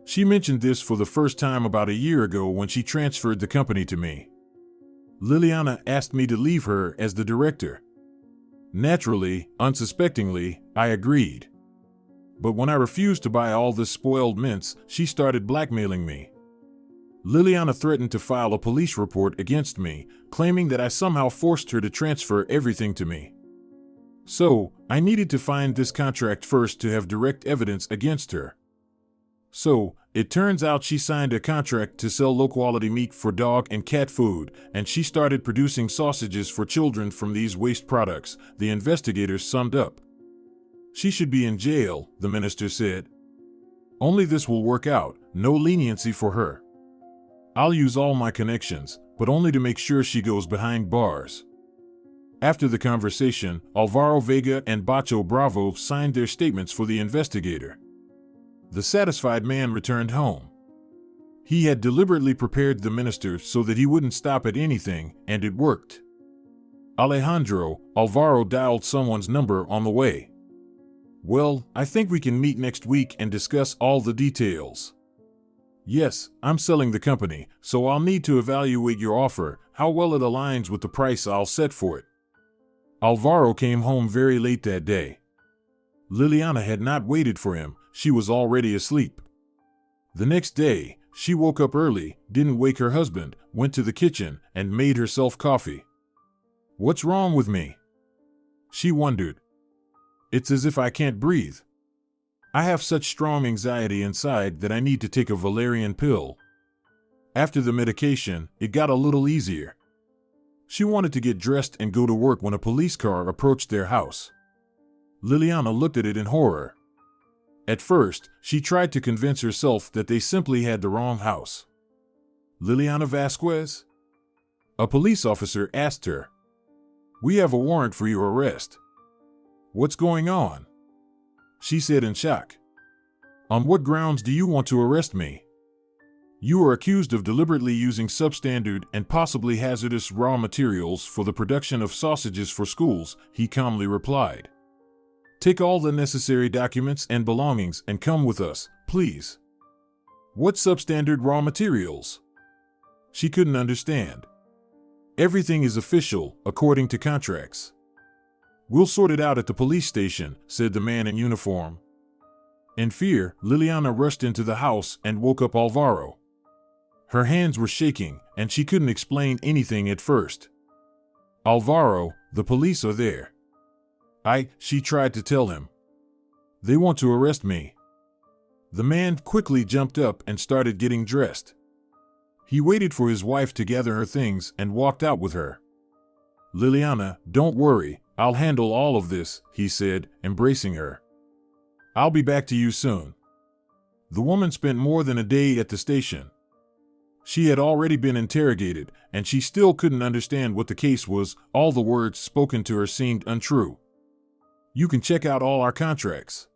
She mentioned this for the first time about a year ago when she transferred the company to me. Liliana asked me to leave her as the director. Naturally, unsuspectingly, I agreed. But when I refused to buy all this spoiled mince, she started blackmailing me. Liliana threatened to file a police report against me, claiming that I somehow forced her to transfer everything to me. So, I needed to find this contract first to have direct evidence against her. So, it turns out she signed a contract to sell low-quality meat for dog and cat food, and she started producing sausages for children from these waste products, the investigators summed up. She should be in jail, the minister said. Only this will work out, no leniency for her. I'll use all my connections, but only to make sure she goes behind bars. After the conversation, Alvaro Vega and Bacho Bravo signed their statements for the investigator. The satisfied man returned home. He had deliberately prepared the minister so that he wouldn't stop at anything, and it worked. Alejandro, Alvaro dialed someone's number on the way. Well, I think we can meet next week and discuss all the details. Yes, I'm selling the company, so I'll need to evaluate your offer, how well it aligns with the price I'll set for it. Alvaro came home very late that day. Liliana had not waited for him, she was already asleep. The next day, she woke up early, didn't wake her husband, went to the kitchen, and made herself coffee. What's wrong with me? She wondered. It's as if I can't breathe. I have such strong anxiety inside that I need to take a valerian pill. After the medication, it got a little easier. She wanted to get dressed and go to work when a police car approached their house. Liliana looked at it in horror. At first, she tried to convince herself that they simply had the wrong house. Liliana Vasquez? A police officer asked her. We have a warrant for your arrest. What's going on? She said in shock. On what grounds do you want to arrest me? You are accused of deliberately using substandard and possibly hazardous raw materials for the production of sausages for schools, he calmly replied. Take all the necessary documents and belongings and come with us, please. What substandard raw materials? She couldn't understand. Everything is official, according to contracts. We'll sort it out at the police station, said the man in uniform. In fear, Liliana rushed into the house and woke up Alvaro. Her hands were shaking, and she couldn't explain anything at first. Alvaro, the police are there. She tried to tell him. They want to arrest me. The man quickly jumped up and started getting dressed. He waited for his wife to gather her things and walked out with her. Liliana, don't worry, I'll handle all of this, he said, embracing her. I'll be back to you soon. The woman spent more than a day at the station. She had already been interrogated, and she still couldn't understand what the case was. All the words spoken to her seemed untrue. You can check out all our contracts.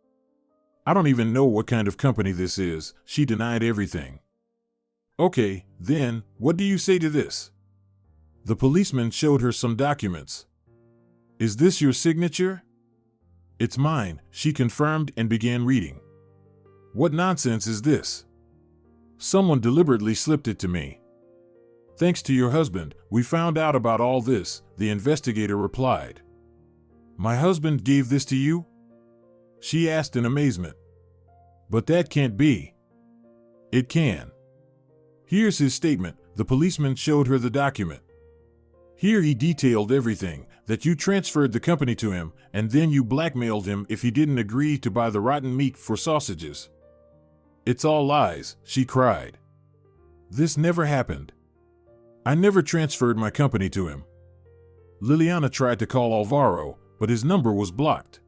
I don't even know what kind of company this is, she denied everything. Okay, then, what do you say to this? The policeman showed her some documents. Is this your signature? It's mine, she confirmed and began reading. What nonsense is this? Someone deliberately slipped it to me. Thanks to your husband, we found out about all this, the investigator replied. My husband gave this to you? She asked in amazement. But that can't be. It can. Here's his statement. The policeman showed her the document. Here he detailed everything, that you transferred the company to him, and then you blackmailed him if he didn't agree to buy the rotten meat for sausages. It's all lies, she cried. This never happened. I never transferred my company to him. Liliana tried to call Alvaro, but his number was blocked.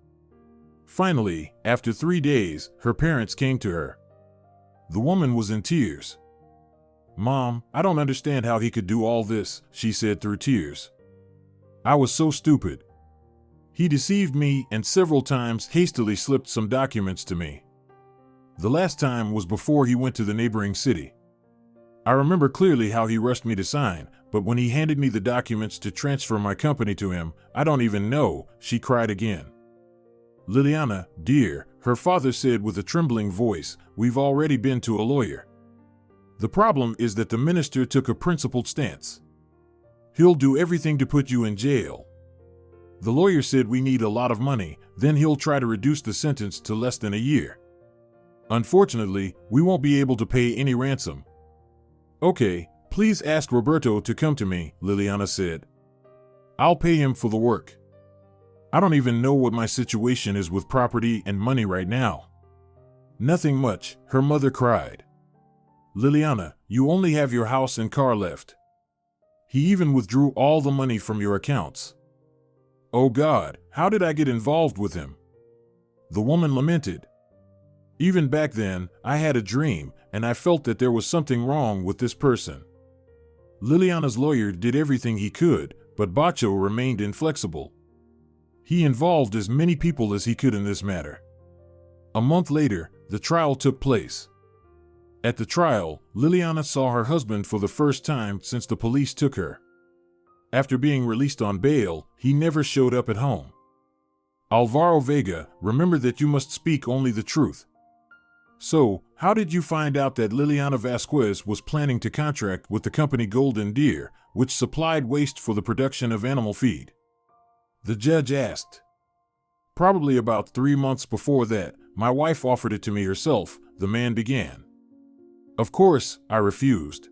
Finally, after 3 days, her parents came to her. The woman was in tears. Mom, I don't understand how he could do all this, she said through tears. I was so stupid. He deceived me and several times hastily slipped some documents to me. The last time was before he went to the neighboring city. I remember clearly how he rushed me to sign, but when he handed me the documents to transfer my company to him, I don't even know, she cried again. Liliana, dear, her father said with a trembling voice, we've already been to a lawyer. The problem is that the minister took a principled stance. He'll do everything to put you in jail. The lawyer said we need a lot of money, then he'll try to reduce the sentence to less than a year. Unfortunately, we won't be able to pay any ransom. Okay, please ask Roberto to come to me, Liliana said. I'll pay him for the work. I don't even know what my situation is with property and money right now. Nothing much, her mother cried. Liliana, you only have your house and car left. He even withdrew all the money from your accounts. Oh God, how did I get involved with him? The woman lamented. Even back then, I had a dream, and I felt that there was something wrong with this person. Liliana's lawyer did everything he could, but Bacho remained inflexible. He involved as many people as he could in this matter. A month later, the trial took place. At the trial, Liliana saw her husband for the first time since the police took her. After being released on bail, he never showed up at home. Alvaro Vega, remember that you must speak only the truth. So, how did you find out that Liliana Vasquez was planning to contract with the company Golden Deer, which supplied waste for the production of animal feed? The judge asked. Probably about 3 months before that, my wife offered it to me herself, the man began. Of course, I refused.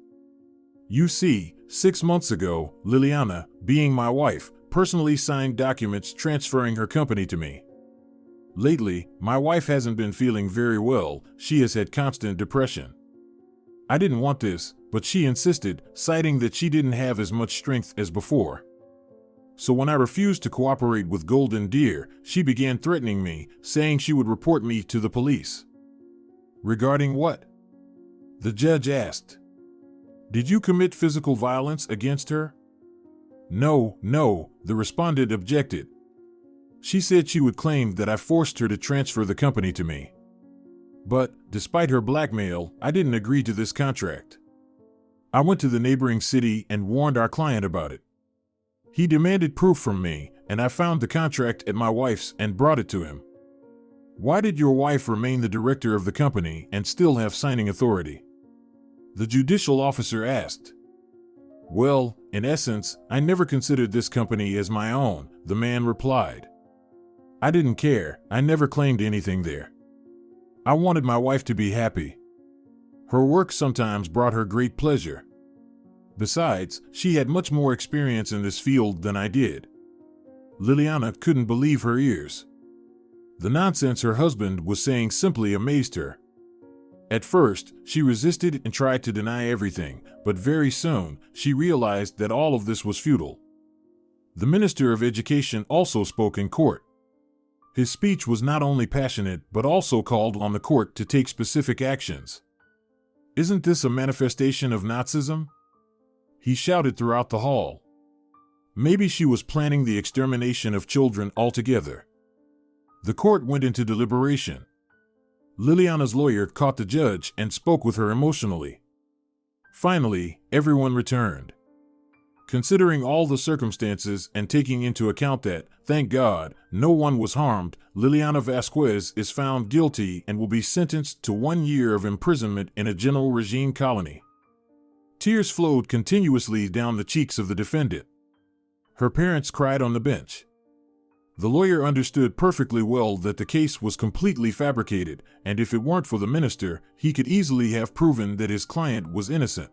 You see, 6 months ago, Liliana, being my wife, personally signed documents transferring her company to me. Lately, my wife hasn't been feeling very well. She has had constant depression. I didn't want this, but she insisted, citing that she didn't have as much strength as before. So when I refused to cooperate with Golden Deer, she began threatening me, saying she would report me to the police. Regarding what? The judge asked. Did you commit physical violence against her? No, the respondent objected. She said she would claim that I forced her to transfer the company to me. But, despite her blackmail, I didn't agree to this contract. I went to the neighboring city and warned our client about it. He demanded proof from me, and I found the contract at my wife's and brought it to him. Why did your wife remain the director of the company and still have signing authority? The judicial officer asked. Well, in essence, I never considered this company as my own, the man replied. I didn't care, I never claimed anything there. I wanted my wife to be happy. Her work sometimes brought her great pleasure. Besides, she had much more experience in this field than I did. Liliana couldn't believe her ears. The nonsense her husband was saying simply amazed her. At first, she resisted and tried to deny everything, but very soon, she realized that all of this was futile. The Minister of Education also spoke in court. His speech was not only passionate but also called on the court to take specific actions. Isn't this a manifestation of Nazism? He shouted throughout the hall. Maybe she was planning the extermination of children altogether. The court went into deliberation. Liliana's lawyer caught the judge and spoke with her emotionally. Finally, everyone returned. Considering all the circumstances and taking into account that, thank God, no one was harmed, Liliana Vasquez is found guilty and will be sentenced to 1 year of imprisonment in a general regime colony. Tears flowed continuously down the cheeks of the defendant. Her parents cried on the bench. The lawyer understood perfectly well that the case was completely fabricated, and if it weren't for the minister, he could easily have proven that his client was innocent.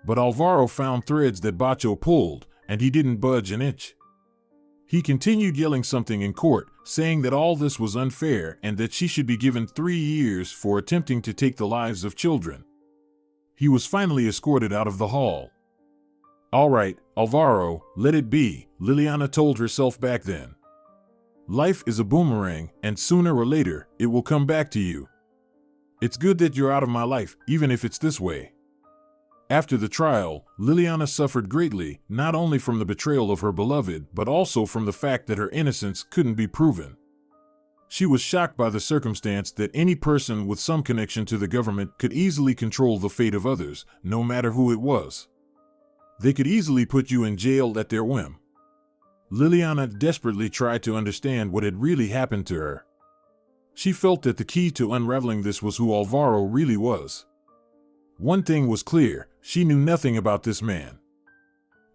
But Alvaro found threads that Bacho pulled, and he didn't budge an inch. He continued yelling something in court, saying that all this was unfair and that she should be given 3 years for attempting to take the lives of children. He was finally escorted out of the hall. All right, Alvaro, let it be, Liliana told herself back then. Life is a boomerang, and sooner or later, it will come back to you. It's good that you're out of my life, even if it's this way. After the trial, Liliana suffered greatly, not only from the betrayal of her beloved, but also from the fact that her innocence couldn't be proven. She was shocked by the circumstance that any person with some connection to the government could easily control the fate of others, no matter who it was. They could easily put you in jail at their whim. Liliana desperately tried to understand what had really happened to her. She felt that the key to unraveling this was who Alvaro really was. One thing was clear, she knew nothing about this man.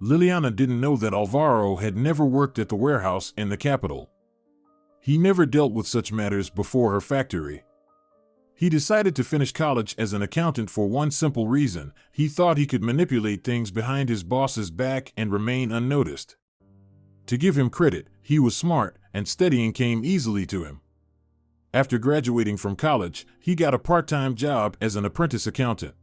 Liliana didn't know that Alvaro had never worked at the warehouse in the capital. He never dealt with such matters before her factory. He decided to finish college as an accountant for one simple reason: he thought he could manipulate things behind his boss's back and remain unnoticed. To give him credit, he was smart, and studying came easily to him. After graduating from college, he got a part-time job as an apprentice accountant.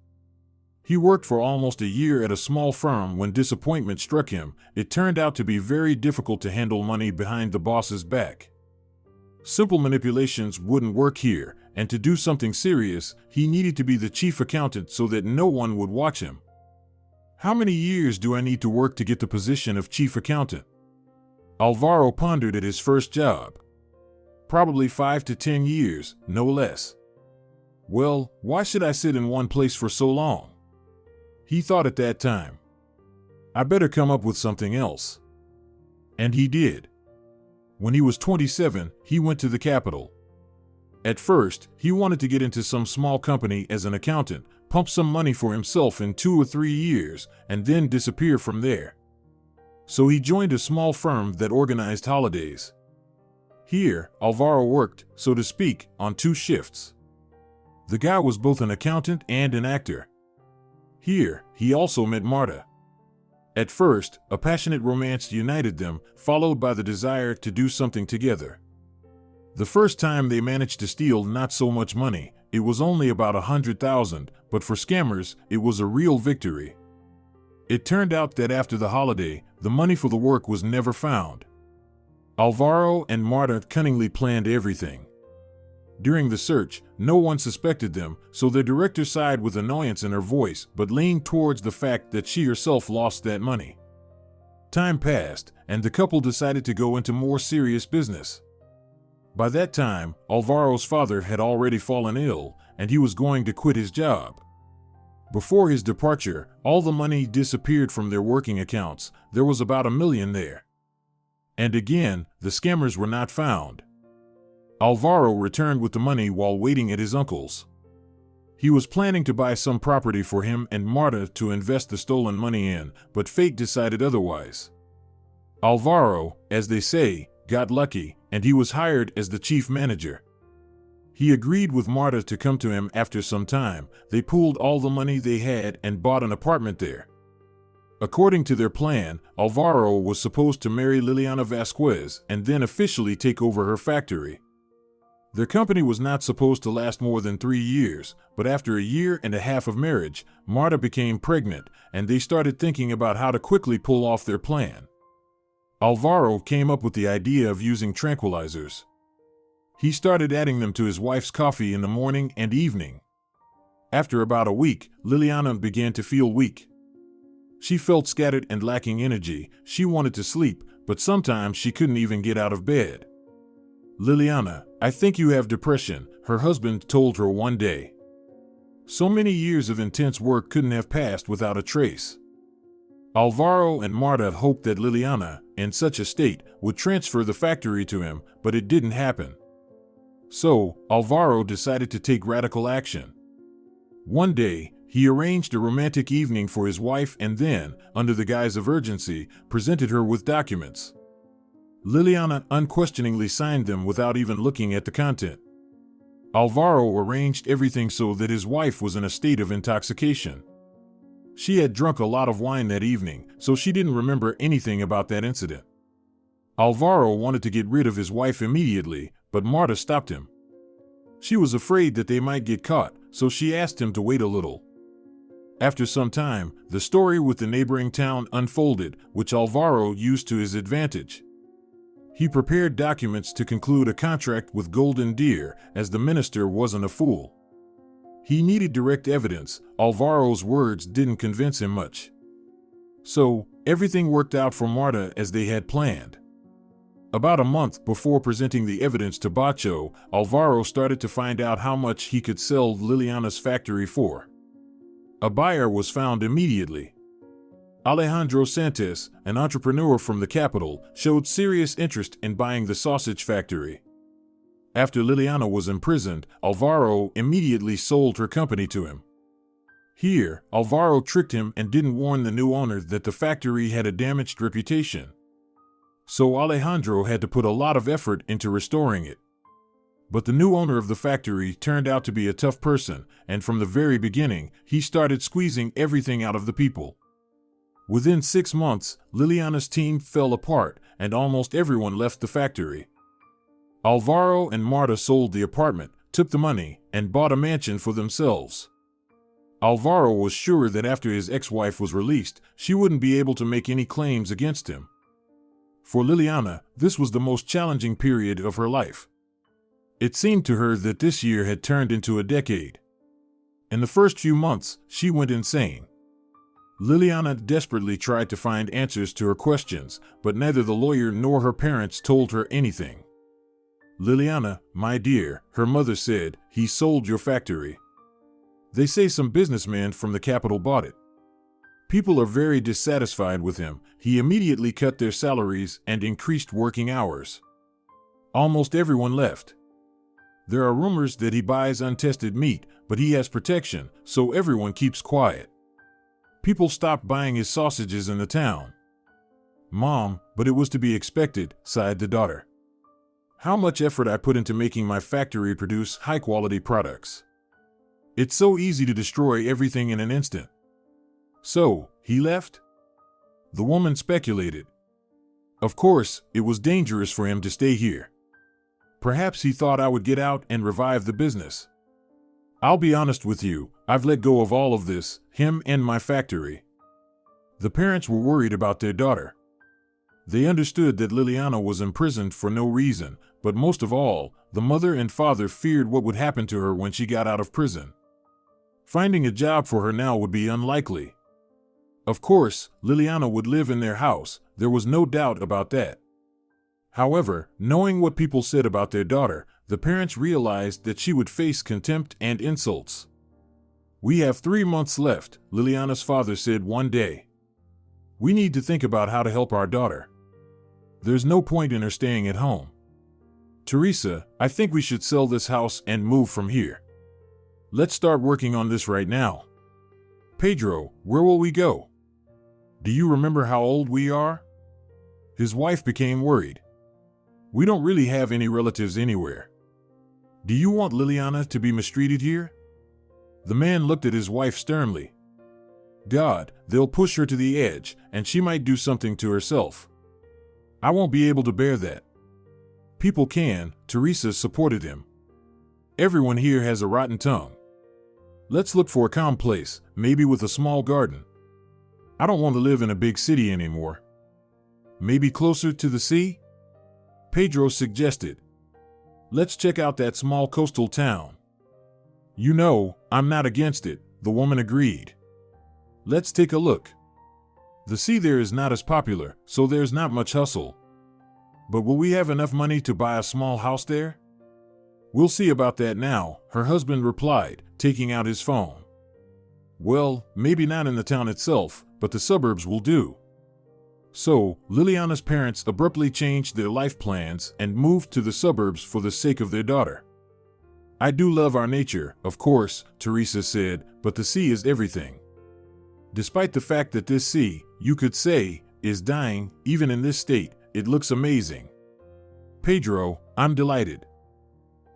He worked for almost a year at a small firm when disappointment struck him. It turned out to be very difficult to handle money behind the boss's back. Simple manipulations wouldn't work here, and to do something serious, he needed to be the chief accountant so that no one would watch him. How many years do I need to work to get the position of chief accountant? Alvaro pondered at his first job. Probably 5 to 10 years, no less. Well, why should I sit in one place for so long? He thought at that time. I better come up with something else. And he did. When he was 27, he went to the capital. At first, he wanted to get into some small company as an accountant, pump some money for himself in 2 or 3 years, and then disappear from there. So he joined a small firm that organized holidays. Here, Alvaro worked, so to speak, on 2 shifts. The guy was both an accountant and an actor. Here, he also met Marta. At first, a passionate romance united them, followed by the desire to do something together. The first time they managed to steal not so much money, it was only about 100,000, but for scammers, it was a real victory. It turned out that after the holiday, the money for the work was never found. Alvaro and Marta cunningly planned everything. During the search, no one suspected them, so the director sighed with annoyance in her voice but leaned towards the fact that she herself lost that money. Time passed, and the couple decided to go into more serious business. By that time, Alvaro's father had already fallen ill, and he was going to quit his job. Before his departure, all the money disappeared from their working accounts. There was about $1 million there. And again, the scammers were not found. Alvaro returned with the money while waiting at his uncle's. He was planning to buy some property for him and Marta to invest the stolen money in, but fate decided otherwise. Alvaro, as they say, got lucky, and he was hired as the chief manager. He agreed with Marta to come to him after some time. They pooled all the money they had and bought an apartment there. According to their plan, Alvaro was supposed to marry Liliana Vasquez and then officially take over her factory. Their company was not supposed to last more than 3 years, but after 1.5 years of marriage, Marta became pregnant, and they started thinking about how to quickly pull off their plan. Alvaro came up with the idea of using tranquilizers. He started adding them to his wife's coffee in the morning and evening. After about a week, Liliana began to feel weak. She felt scattered and lacking energy. She wanted to sleep, but sometimes she couldn't even get out of bed. "Liliana, I think you have depression," her husband told her one day. So many years of intense work couldn't have passed without a trace. Alvaro and Marta hoped that Liliana, in such a state, would transfer the factory to him, but it didn't happen. So, Alvaro decided to take radical action. One day, he arranged a romantic evening for his wife and then, under the guise of urgency, presented her with documents. Liliana unquestioningly signed them without even looking at the content. Alvaro arranged everything so that his wife was in a state of intoxication. She had drunk a lot of wine that evening, so she didn't remember anything about that incident. Alvaro wanted to get rid of his wife immediately, but Marta stopped him. She was afraid that they might get caught, so she asked him to wait a little. After some time, the story with the neighboring town unfolded, which Alvaro used to his advantage. He prepared documents to conclude a contract with Golden Deer, as the minister wasn't a fool. He needed direct evidence. Alvaro's words didn't convince him much. So, everything worked out for Marta as they had planned. About a month before presenting the evidence to Bacho, Alvaro started to find out how much he could sell Liliana's factory for. A buyer was found immediately. Alejandro Santos, an entrepreneur from the capital, showed serious interest in buying the sausage factory. After Liliana was imprisoned, Alvaro immediately sold her company to him. Here, Alvaro tricked him and didn't warn the new owner that the factory had a damaged reputation. So Alejandro had to put a lot of effort into restoring it. But the new owner of the factory turned out to be a tough person, and from the very beginning, he started squeezing everything out of the people. Within 6 months, Liliana's team fell apart, and almost everyone left the factory. Alvaro and Marta sold the apartment, took the money, and bought a mansion for themselves. Alvaro was sure that after his ex-wife was released, she wouldn't be able to make any claims against him. For Liliana, this was the most challenging period of her life. It seemed to her that this year had turned into a decade. In the first few months, she went insane. Liliana desperately tried to find answers to her questions, but neither the lawyer nor her parents told her anything. "Liliana, my dear," her mother said, "he sold your factory. They say some businessman from the capital bought it. People are very dissatisfied with him. He immediately cut their salaries and increased working hours. Almost everyone left. There are rumors that he buys untested meat, but he has protection, so everyone keeps quiet. People stopped buying his sausages in the town." "Mom, but it was to be expected," sighed the daughter. "How much effort I put into making my factory produce high-quality products. It's so easy to destroy everything in an instant." "So, he left?" The woman speculated. "Of course, it was dangerous for him to stay here. Perhaps he thought I would get out and revive the business. I'll be honest with you, I've let go of all of this, him and my factory. The parents were worried about their daughter. They understood that Liliana was imprisoned for no reason, but most of all, the mother and father feared what would happen to her when she got out of prison. Finding a job for her now would be unlikely. Of course, Liliana would live in their house, there was no doubt about that. However, knowing what people said about their daughter, the parents realized that she would face contempt and insults. "We have 3 months left," Liliana's father said one day. "We need to think about how to help our daughter. There's no point in her staying at home. Teresa, I think we should sell this house and move from here. Let's start working on this right now. Pedro, where will we go? Do you remember how old we are?" His wife became worried. "We don't really have any relatives anywhere. Do you want Liliana to be mistreated here?" The man looked at his wife sternly. "God, they'll push her to the edge, and she might do something to herself. I won't be able to bear that." "People can," Teresa supported him. "Everyone here has a rotten tongue. Let's look for a calm place, maybe with a small garden. I don't want to live in a big city anymore. Maybe closer to the sea?" Pedro suggested. "Let's check out that small coastal town." "You know, I'm not against it," the woman agreed. "Let's take a look. The sea there is not as popular, so there's not much hustle. But will we have enough money to buy a small house there?" "We'll see about that now," her husband replied, taking out his phone. "Well, maybe not in the town itself, but the suburbs will do." So, Liliana's parents abruptly changed their life plans and moved to the suburbs for the sake of their daughter. "I do love our nature, of course," Teresa said, "but the sea is everything. Despite the fact that this sea, you could say, is dying, even in this state, it looks amazing. Pedro, I'm delighted."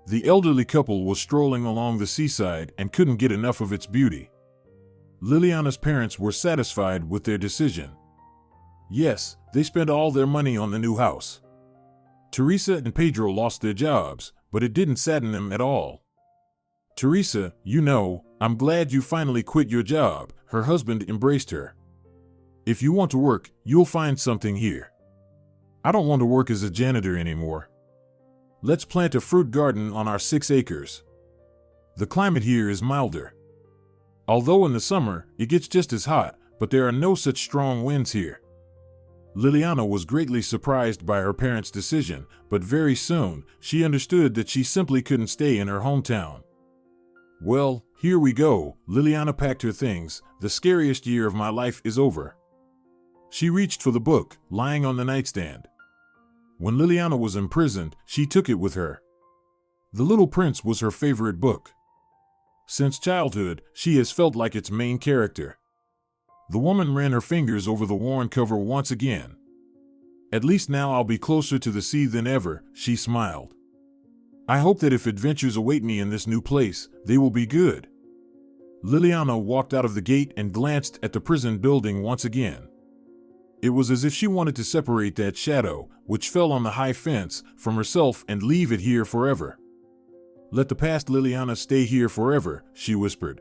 The elderly couple was strolling along the seaside and couldn't get enough of its beauty. Liliana's parents were satisfied with their decision. Yes, they spent all their money on the new house. Teresa and Pedro lost their jobs, but it didn't sadden them at all. "Teresa, you know, I'm glad you finally quit your job," her husband embraced her. "If you want to work, you'll find something here. I don't want to work as a janitor anymore. Let's plant a fruit garden on our 6 acres. The climate here is milder. Although in the summer, it gets just as hot, but there are no such strong winds here." Liliana was greatly surprised by her parents' decision, but very soon, she understood that she simply couldn't stay in her hometown. "Well, here we go," Liliana packed her things. "The scariest year of my life is over." She reached for the book, lying on the nightstand. When Liliana was imprisoned, she took it with her. The Little Prince was her favorite book. Since childhood, she has felt like its main character. The woman ran her fingers over the worn cover once again. "At least now I'll be closer to the sea than ever," she smiled. "I hope that if adventures await me in this new place, they will be good." Liliana walked out of the gate and glanced at the prison building once again. It was as if she wanted to separate that shadow, which fell on the high fence, from herself and leave it here forever. "Let the past Liliana stay here forever," she whispered.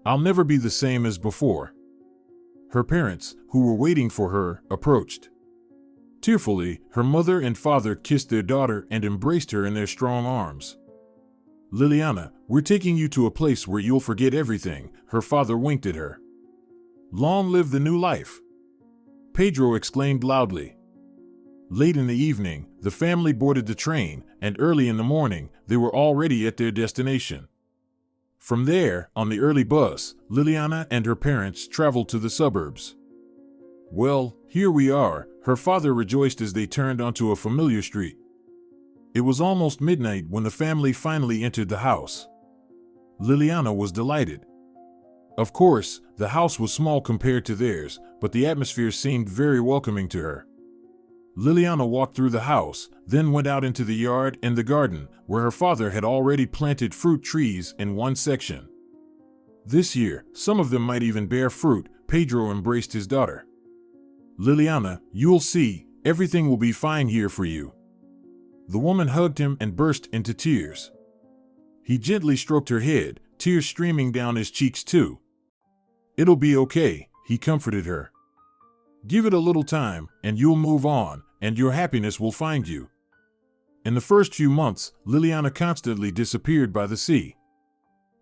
"I'll never be the same as before." Her parents, who were waiting for her, approached. Tearfully, her mother and father kissed their daughter and embraced her in their strong arms. "Liliana, we're taking you to a place where you'll forget everything," her father winked at her. "Long live the new life!" Pedro exclaimed loudly. Late in the evening, the family boarded the train, and early in the morning, they were already at their destination. From there, on the early bus, Liliana and her parents traveled to the suburbs. "Well, here we are," her father rejoiced as they turned onto a familiar street. It was almost midnight when the family finally entered the house. Liliana was delighted. Of course, the house was small compared to theirs, but the atmosphere seemed very welcoming to her. Liliana walked through the house, then went out into the yard and the garden, where her father had already planted fruit trees in one section. This year, some of them might even bear fruit. Pedro embraced his daughter. "Liliana, you'll see, everything will be fine here for you." The woman hugged him and burst into tears. He gently stroked her head, tears streaming down his cheeks too. "It'll be okay," he comforted her. "Give it a little time, and you'll move on, and your happiness will find you." In the first few months, Liliana constantly disappeared by the sea.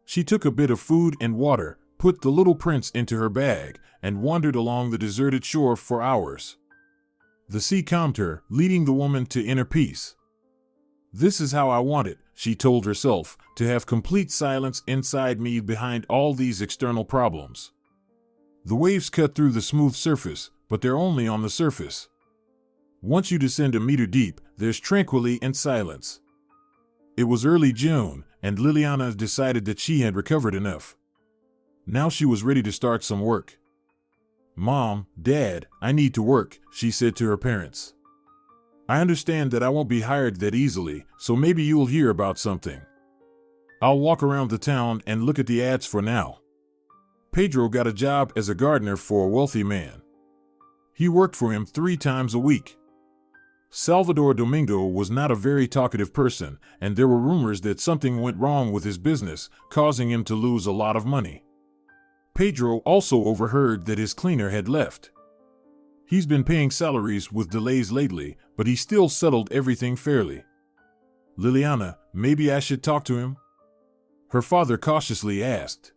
She took a bit of food and water, put the little prince into her bag, and wandered along the deserted shore for hours. The sea calmed her, leading the woman to inner peace. "This is how I want it," she told herself, "to have complete silence inside me behind all these external problems." The waves cut through the smooth surface, but they're only on the surface. Once you descend a meter deep, there's tranquility and silence. It was early June, and Liliana decided that she had recovered enough. Now she was ready to start some work. "Mom, Dad, I need to work," she said to her parents. "I understand that I won't be hired that easily, so maybe you'll hear about something. I'll walk around the town and look at the ads for now." Pedro got a job as a gardener for a wealthy man. He worked for him 3 times a week. Salvador Domingo was not a very talkative person, and there were rumors that something went wrong with his business, causing him to lose a lot of money. Pedro also overheard that his cleaner had left. He's been paying salaries with delays lately, but he still settled everything fairly. "Liliana, maybe I should talk to him?" her father cautiously asked.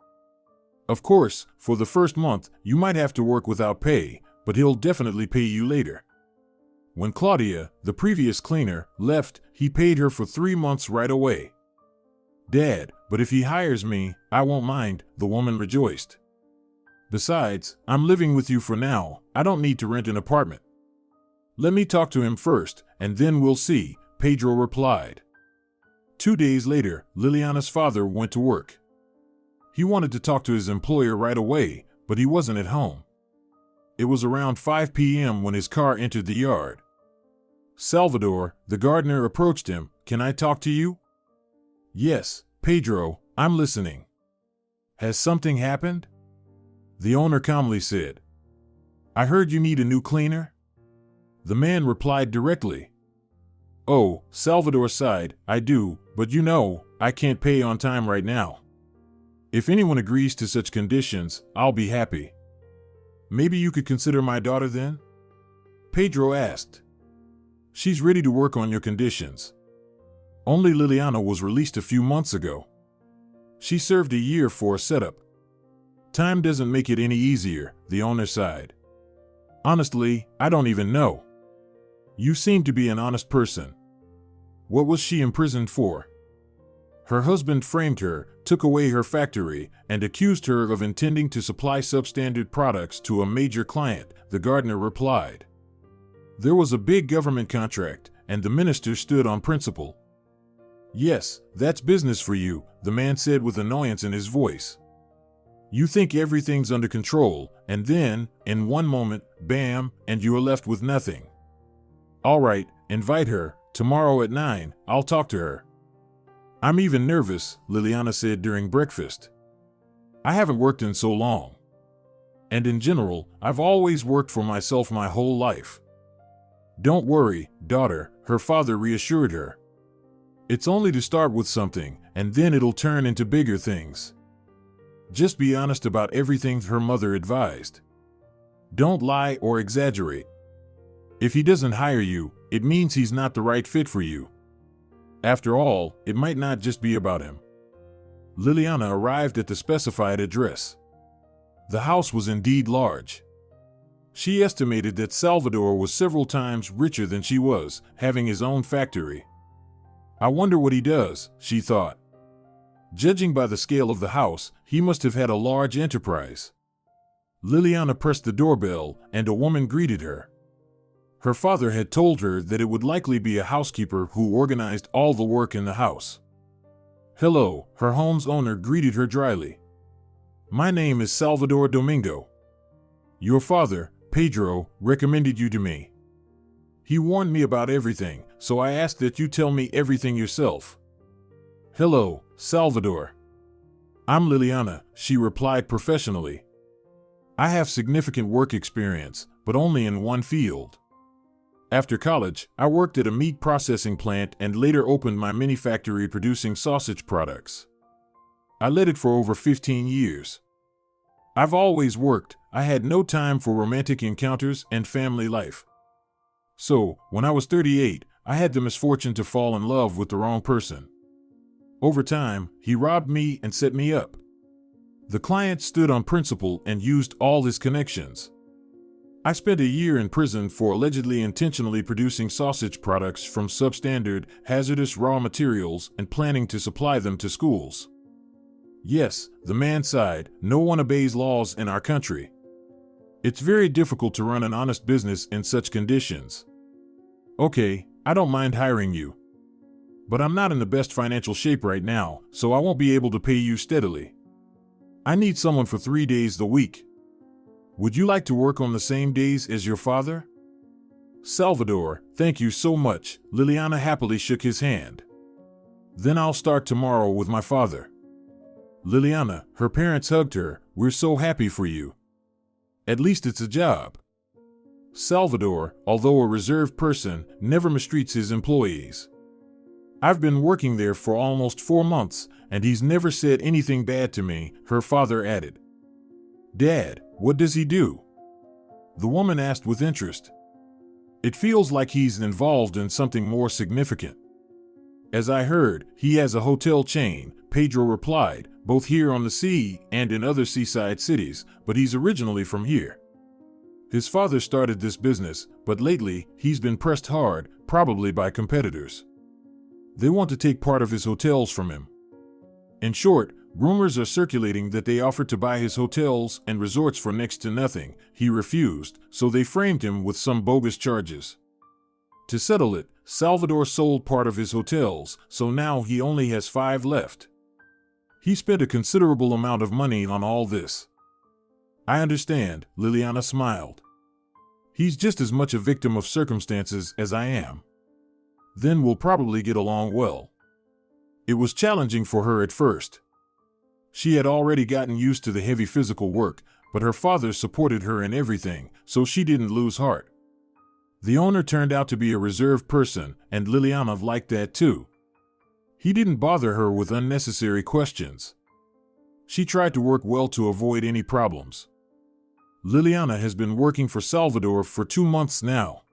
"Of course, for the first month, you might have to work without pay, but he'll definitely pay you later." When Claudia, the previous cleaner, left, he paid her for 3 months right away. "Dad, but if he hires me, I won't mind," the woman rejoiced. "Besides, I'm living with you for now. I don't need to rent an apartment." "Let me talk to him first, and then we'll see," Pedro replied. 2 days later, Liliana's father went to work. He wanted to talk to his employer right away, but he wasn't at home. It was around 5 p.m. when his car entered the yard. Salvador, the gardener, approached him. "Can I talk to you?" "Yes, Pedro, I'm listening." "Has something happened?" The owner calmly said. "I heard you need a new cleaner?" The man replied directly. "Oh," Salvador sighed, "I do, but you know, I can't pay on time right now. If anyone agrees to such conditions, I'll be happy." "Maybe you could consider my daughter then?" Pedro asked. "She's ready to work on your conditions. Only Liliana was released a few months ago. She served a year for a setup. Time doesn't make it any easier," the owner sighed. "Honestly, I don't even know. You seem to be an honest person. What was she imprisoned for?" "Her husband framed her, took away her factory, and accused her of intending to supply substandard products to a major client," the gardener replied. "There was a big government contract, and the minister stood on principle." "Yes, that's business for you," the man said with annoyance in his voice. "You think everything's under control, and then, in one moment, bam, and you are left with nothing. All right, invite her. Tomorrow at 9, I'll talk to her." "I'm even nervous," Liliana said during breakfast. "I haven't worked in so long. And in general, I've always worked for myself my whole life." "Don't worry, daughter," her father reassured her. "It's only to start with something, and then it'll turn into bigger things. Just be honest about everything," her mother advised. "Don't lie or exaggerate. If he doesn't hire you, it means he's not the right fit for you. After all, it might not just be about him." Liliana arrived at the specified address. The house was indeed large. She estimated that Salvador was several times richer than she was, having his own factory. "I wonder what he does," she thought. Judging by the scale of the house, he must have had a large enterprise. Liliana pressed the doorbell, and a woman greeted her. Her father had told her that it would likely be a housekeeper who organized all the work in the house. "Hello," her home's owner greeted her dryly. "My name is Salvador Domingo. Your father, Pedro, recommended you to me. He warned me about everything, so I asked that you tell me everything yourself." "Hello, Salvador. I'm Liliana," she replied professionally. "I have significant work experience, but only in one field. After college, I worked at a meat processing plant and later opened my mini factory producing sausage products. I led it for over 15 years. I've always worked. I had no time for romantic encounters and family life. So, when I was 38, I had the misfortune to fall in love with the wrong person. Over time, he robbed me and set me up. The client stood on principle and used all his connections. I spent a year in prison for allegedly intentionally producing sausage products from substandard, hazardous raw materials and planning to supply them to schools. Yes, the man sighed, no one obeys laws in our country. It's very difficult to run an honest business in such conditions. Okay, I don't mind hiring you. But I'm not in the best financial shape right now, so I won't be able to pay you steadily. I need someone for 3 days a week. Would you like to work on the same days as your father? Salvador, thank you so much. Liliana happily shook his hand. Then I'll start tomorrow with my father. Liliana, her parents hugged her. We're so happy for you. At least it's a job. Salvador, although a reserved person, never mistreats his employees. I've been working there for almost 4 months, and he's never said anything bad to me, her father added. Dad, what does he do? The woman asked with interest. It feels like he's involved in something more significant. As I heard, he has a hotel chain, Pedro replied, both here on the sea and in other seaside cities, but he's originally from here. His father started this business, but lately he's been pressed hard, probably by competitors. They want to take part of his hotels from him. In short, rumors are circulating that they offered to buy his hotels and resorts for next to nothing. He refused, so they framed him with some bogus charges. To settle it, Salvador sold part of his hotels, so now he only has 5 left. He spent a considerable amount of money on all this. I understand, Liliana smiled. He's just as much a victim of circumstances as I am. Then we'll probably get along well. It was challenging for her at first. She had already gotten used to the heavy physical work, but her father supported her in everything, so she didn't lose heart. The owner turned out to be a reserved person, and Liliana liked that too. He didn't bother her with unnecessary questions. She tried to work well to avoid any problems. Liliana has been working for Salvador for 2 months now.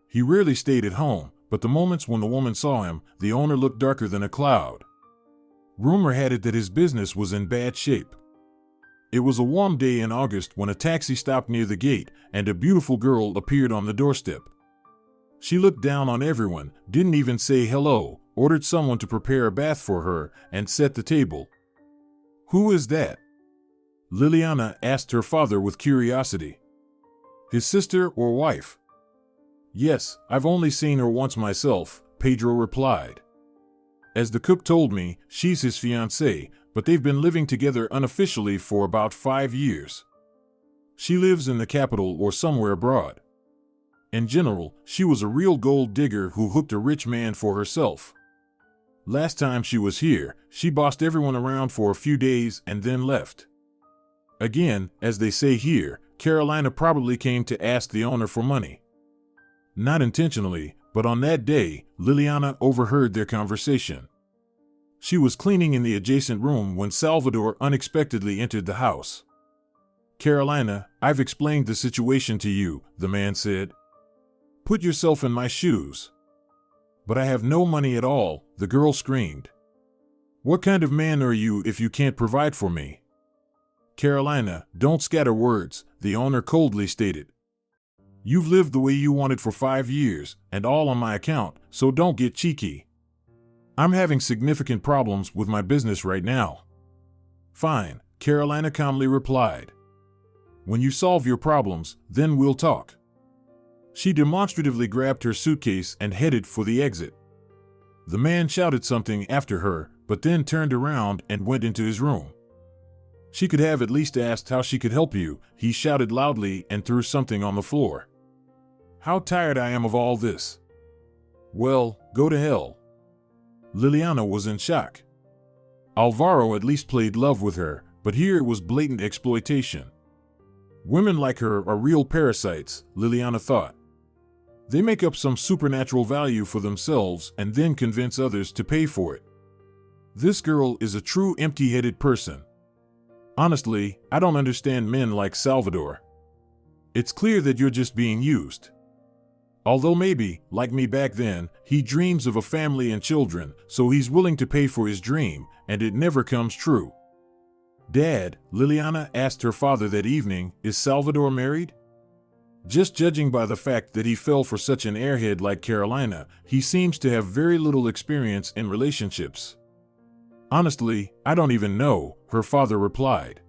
He rarely stayed at home, but the moments when the woman saw him, the owner looked darker than a cloud. Rumor had it that his business was in bad shape. It was a warm day in August when a taxi stopped near the gate and a beautiful girl appeared on the doorstep. She looked down on everyone, didn't even say hello, ordered someone to prepare a bath for her, and set the table. Who is that? Liliana asked her father with curiosity. His sister or wife? Yes, I've only seen her once myself, Pedro replied. As the cook told me, she's his fiancée, but they've been living together unofficially for about 5 years. She lives in the capital or somewhere abroad. In general, she was a real gold digger who hooked a rich man for herself. Last time she was here, she bossed everyone around for a few days and then left. Again, as they say here, Carolina probably came to ask the owner for money. Not intentionally, but on that day, Liliana overheard their conversation. She was cleaning in the adjacent room when Salvador unexpectedly entered the house. Carolina, I've explained the situation to you, the man said. Put yourself in my shoes. But I have no money at all, the girl screamed. What kind of man are you if you can't provide for me? Carolina, don't scatter words, the owner coldly stated. You've lived the way you wanted for 5 years, and all on my account, so don't get cheeky. I'm having significant problems with my business right now. Fine, Carolina calmly replied. When you solve your problems, then we'll talk. She demonstratively grabbed her suitcase and headed for the exit. The man shouted something after her, but then turned around and went into his room. She could have at least asked how she could help you, he shouted loudly and threw something on the floor. How tired I am of all this. Well, go to hell. Liliana was in shock. Alvaro at least played love with her, but here it was blatant exploitation. Women like her are real parasites, Liliana thought. They make up some supernatural value for themselves and then convince others to pay for it. This girl is a true empty-headed person. Honestly, I don't understand men like Salvador. It's clear that you're just being used. Although maybe, like me back then, he dreams of a family and children, so he's willing to pay for his dream, and it never comes true. Dad, Liliana asked her father that evening, is Salvador married? Just judging by the fact that he fell for such an airhead like Carolina, he seems to have very little experience in relationships. Honestly, I don't even know, her father replied.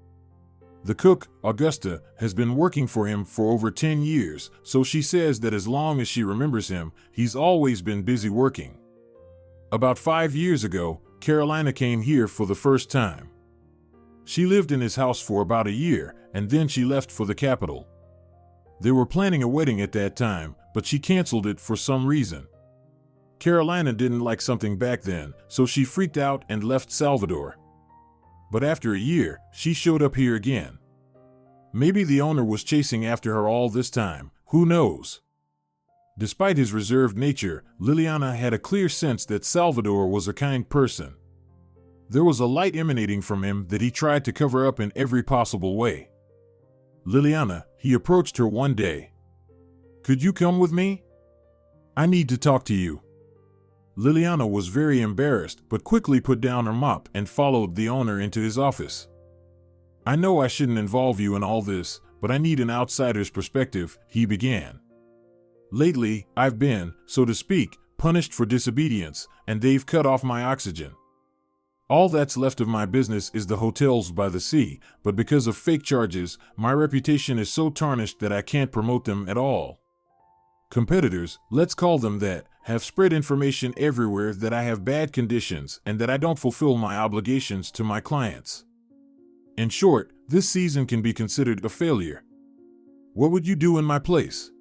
The cook, Augusta, has been working for him for over 10 years, so she says that as long as she remembers him, he's always been busy working. About 5 years ago, Carolina came here for the first time. She lived in his house for about a year, and then she left for the capital. They were planning a wedding at that time, but she canceled it for some reason. Carolina didn't like something back then, so she freaked out and left Salvador. But after a year, she showed up here again. Maybe the owner was chasing after her all this time, who knows? Despite his reserved nature, Liliana had a clear sense that Salvador was a kind person. There was a light emanating from him that he tried to cover up in every possible way. Liliana, he approached her one day. Could you come with me? I need to talk to you. Liliana was very embarrassed, but quickly put down her mop and followed the owner into his office. I know I shouldn't involve you in all this, but I need an outsider's perspective, he began. Lately, I've been, so to speak, punished for disobedience, and they've cut off my oxygen. All that's left of my business is the hotels by the sea, but because of fake charges, my reputation is so tarnished that I can't promote them at all. Competitors, let's call them that, have spread information everywhere that I have bad conditions and that I don't fulfill my obligations to my clients. In short, this season can be considered a failure. What would you do in my place?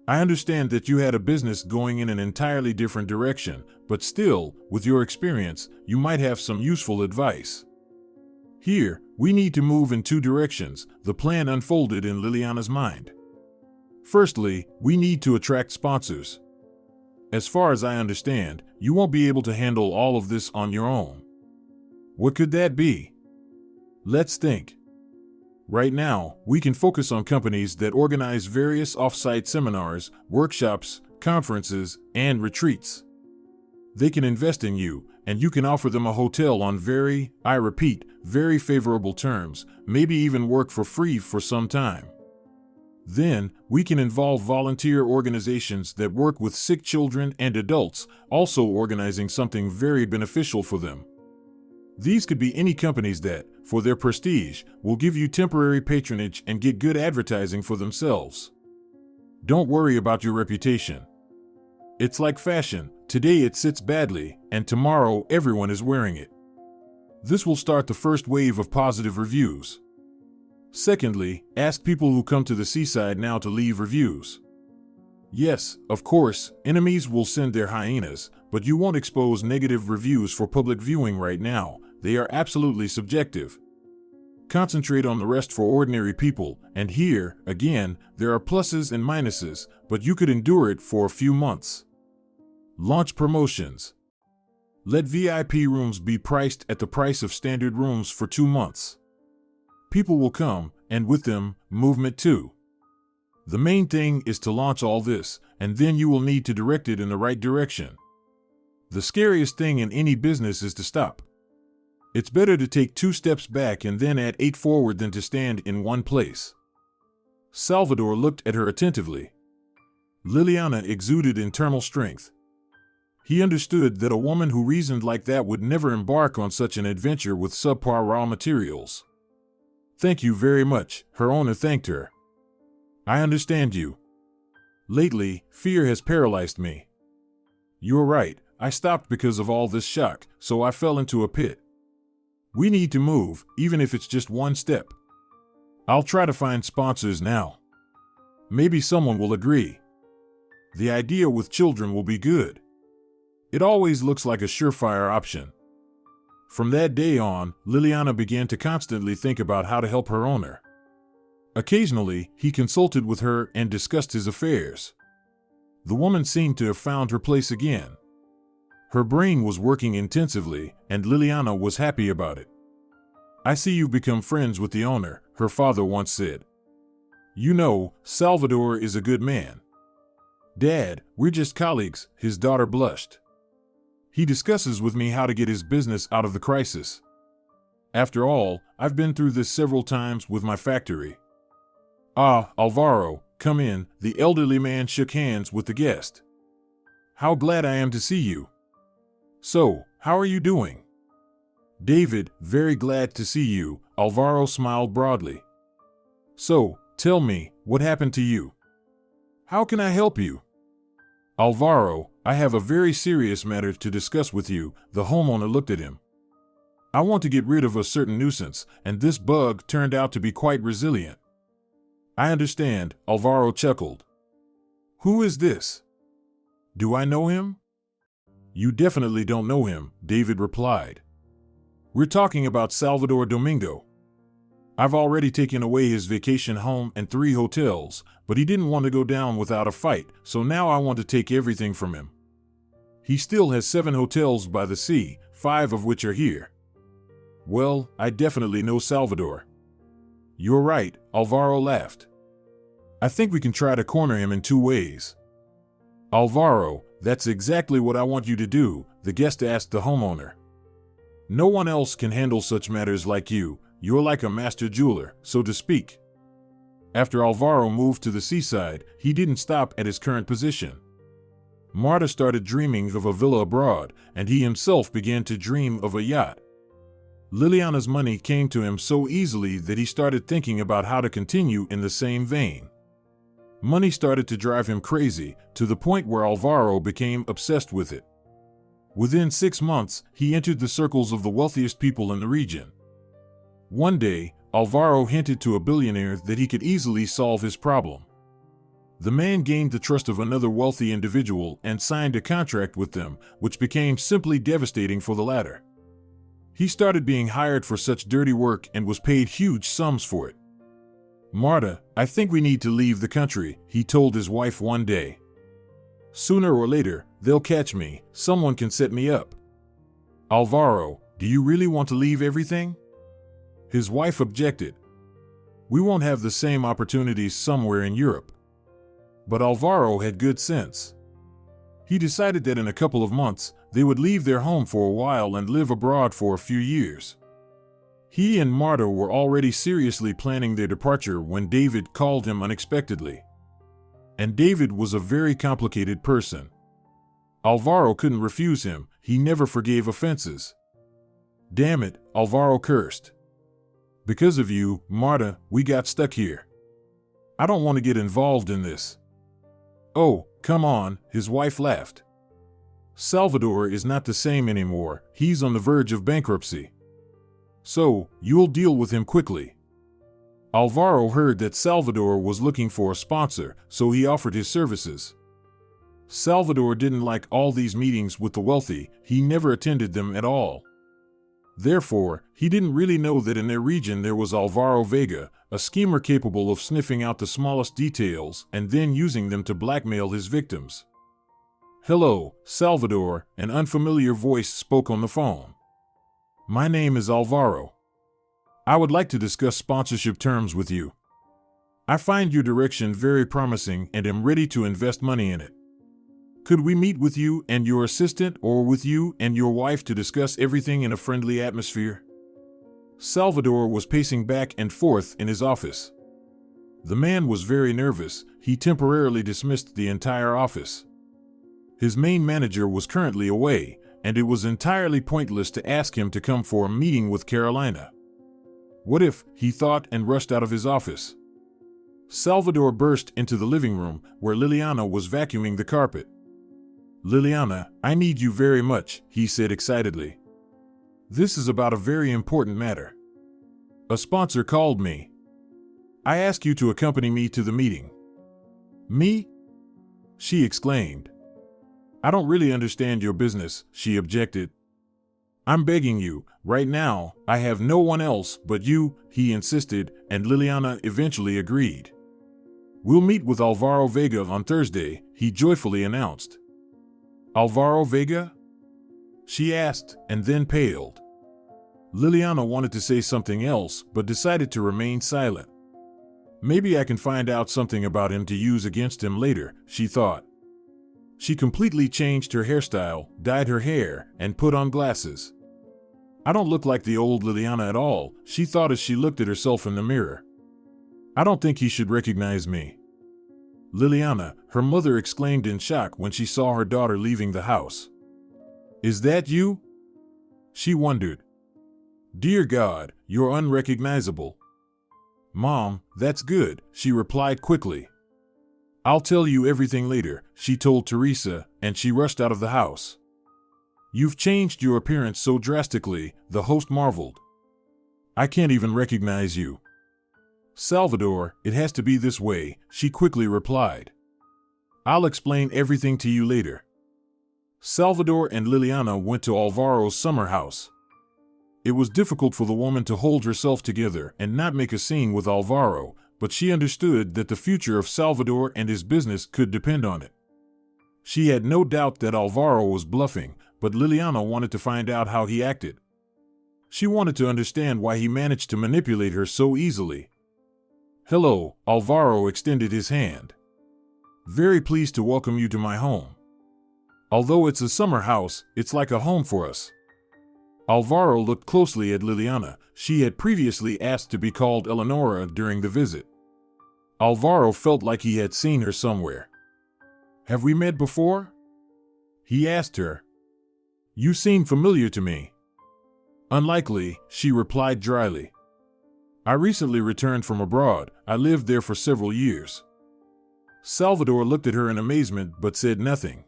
I understand that you had a business going in an entirely different direction, but still, with your experience, you might have some useful advice. Here, we need to move in two directions, the plan unfolded in Liliana's mind. Firstly, we need to attract sponsors. As far as I understand, you won't be able to handle all of this on your own. What could that be? Let's think. Right now, we can focus on companies that organize various off-site seminars, workshops, conferences, and retreats. They can invest in you, and you can offer them a hotel on very favorable terms, maybe even work for free for some time. Then, we can involve volunteer organizations that work with sick children and adults, also organizing something very beneficial for them. These could be any companies that, for their prestige, will give you temporary patronage and get good advertising for themselves. Don't worry about your reputation. It's like fashion, today it sits badly, and tomorrow everyone is wearing it. This will start the first wave of positive reviews. Secondly, ask people who come to the seaside now to leave reviews. Yes, of course, enemies will send their hyenas, but you won't expose negative reviews for public viewing right now. They are absolutely subjective. Concentrate on the rest for ordinary people, and here, again, there are pluses and minuses, but you could endure it for a few months. Launch promotions. Let VIP rooms be priced at the price of standard rooms for 2 months. People will come, and with them, movement too. The main thing is to launch all this, and then you will need to direct it in the right direction. The scariest thing in any business is to stop. It's better to take 2 steps back and then add 8 forward than to stand in one place. Salvador looked at her attentively. Liliana exuded internal strength. He understood that a woman who reasoned like that would never embark on such an adventure with subpar raw materials. Thank you very much, her owner thanked her. I understand you. Lately, fear has paralyzed me. You're right, I stopped because of all this shock, so I fell into a pit. We need to move, even if it's just 1 step. I'll try to find sponsors now. Maybe someone will agree. The idea with children will be good. It always looks like a surefire option. From that day on, Liliana began to constantly think about how to help her owner. Occasionally, he consulted with her and discussed his affairs. The woman seemed to have found her place again. Her brain was working intensively, and Liliana was happy about it. "I see you've become friends with the owner," her father once said. "You know, Salvador is a good man." "Dad, we're just colleagues," his daughter blushed. "He discusses with me how to get his business out of the crisis. After all, I've been through this several times with my factory." "Ah, Alvaro, come in," the elderly man shook hands with the guest. "How glad I am to see you. So, how are you doing?" "David, very glad to see you," Alvaro smiled broadly. "So, tell me, what happened to you? How can I help you?" "Alvaro, I have a very serious matter to discuss with you," the homeowner looked at him. "I want to get rid of a certain nuisance, and this bug turned out to be quite resilient." "I understand," Alvaro chuckled. "Who is this? Do I know him?" "You definitely don't know him," David replied. "We're talking about Salvador Domingo. I've already taken away his vacation home and 3 hotels, but he didn't want to go down without a fight, so now I want to take everything from him. He still has 7 hotels by the sea, 5 of which are here." "Well, I definitely know Salvador." "You're right," Alvaro laughed. "I think we can try to corner him in 2 ways." "Alvaro, that's exactly what I want you to do," the guest asked the homeowner. "No one else can handle such matters like you. You're like a master jeweler, so to speak." After Alvaro moved to the seaside, he didn't stop at his current position. Marta started dreaming of a villa abroad, and he himself began to dream of a yacht. Liliana's money came to him so easily that he started thinking about how to continue in the same vein. Money started to drive him crazy, to the point where Alvaro became obsessed with it. Within 6 months, he entered the circles of the wealthiest people in the region. One day, Alvaro hinted to a billionaire that he could easily solve his problem. The man gained the trust of another wealthy individual and signed a contract with them, which became simply devastating for the latter. He started being hired for such dirty work and was paid huge sums for it. "Marta, I think we need to leave the country," he told his wife one day. "Sooner or later, they'll catch me. Someone can set me up." "Alvaro, do you really want to leave everything?" His wife objected. "We won't have the same opportunities somewhere in Europe." But Alvaro had good sense. He decided that in a couple of months, they would leave their home for a while and live abroad for a few years. He and Marta were already seriously planning their departure when David called him unexpectedly. And David was a very complicated person. Alvaro couldn't refuse him. He never forgave offenses. "Damn it," Alvaro cursed. "Because of you, Marta, we got stuck here. I don't want to get involved in this." "Oh, come on," his wife laughed. "Salvador is not the same anymore. He's on the verge of bankruptcy. So, you'll deal with him quickly." Alvaro heard that Salvador was looking for a sponsor, so he offered his services. Salvador didn't like all these meetings with the wealthy. He never attended them at all. Therefore, he didn't really know that in their region there was Alvaro Vega, a schemer capable of sniffing out the smallest details and then using them to blackmail his victims. "Hello, Salvador," an unfamiliar voice spoke on the phone. "My name is Alvaro. I would like to discuss sponsorship terms with you. I find your direction very promising and am ready to invest money in it. Could we meet with you and your assistant or with you and your wife to discuss everything in a friendly atmosphere?" Salvador was pacing back and forth in his office. The man was very nervous. He temporarily dismissed the entire office. His main manager was currently away, and it was entirely pointless to ask him to come for a meeting with Carolina. What if, he thought, and rushed out of his office. Salvador burst into the living room, where Liliana was vacuuming the carpet. "Liliana, I need you very much," he said excitedly. "This is about a very important matter. A sponsor called me. I ask you to accompany me to the meeting." "Me?" she exclaimed. "I don't really understand your business," she objected. "I'm begging you, right now, I have no one else but you," he insisted, and Liliana eventually agreed. We'll meet with Alvaro Vega on Thursday, he joyfully announced. Alvaro Vega? She asked, and then paled. Liliana wanted to say something else, but decided to remain silent. Maybe I can find out something about him to use against him later, she thought. She completely changed her hairstyle, dyed her hair, and put on glasses. I don't look like the old Liliana at all, she thought as she looked at herself in the mirror. I don't think he should recognize me. Liliana, her mother exclaimed in shock when she saw her daughter leaving the house. Is that you? She wondered. Dear God, you're unrecognizable. Mom, that's good, she replied quickly. I'll tell you everything later, she told Teresa, and she rushed out of the house. You've changed your appearance so drastically, the host marveled. I can't even recognize you. Salvador, it has to be this way, she quickly replied. I'll explain everything to you later. Salvador and Liliana went to Alvaro's summer house. It was difficult for the woman to hold herself together and not make a scene with Alvaro, but she understood that the future of Salvador and his business could depend on it. She had no doubt that Alvaro was bluffing, but Liliana wanted to find out how he acted. She wanted to understand why he managed to manipulate her so easily. Hello, Alvaro extended his hand. Very pleased to welcome you to my home. Although it's a summer house, it's like a home for us. Alvaro looked closely at Liliana. She had previously asked to be called Eleonora during the visit. Alvaro felt like he had seen her somewhere. Have we met before? He asked her. You seem familiar to me. Unlikely, she replied dryly. I recently returned from abroad. I lived there for several years. Salvador looked at her in amazement but said nothing.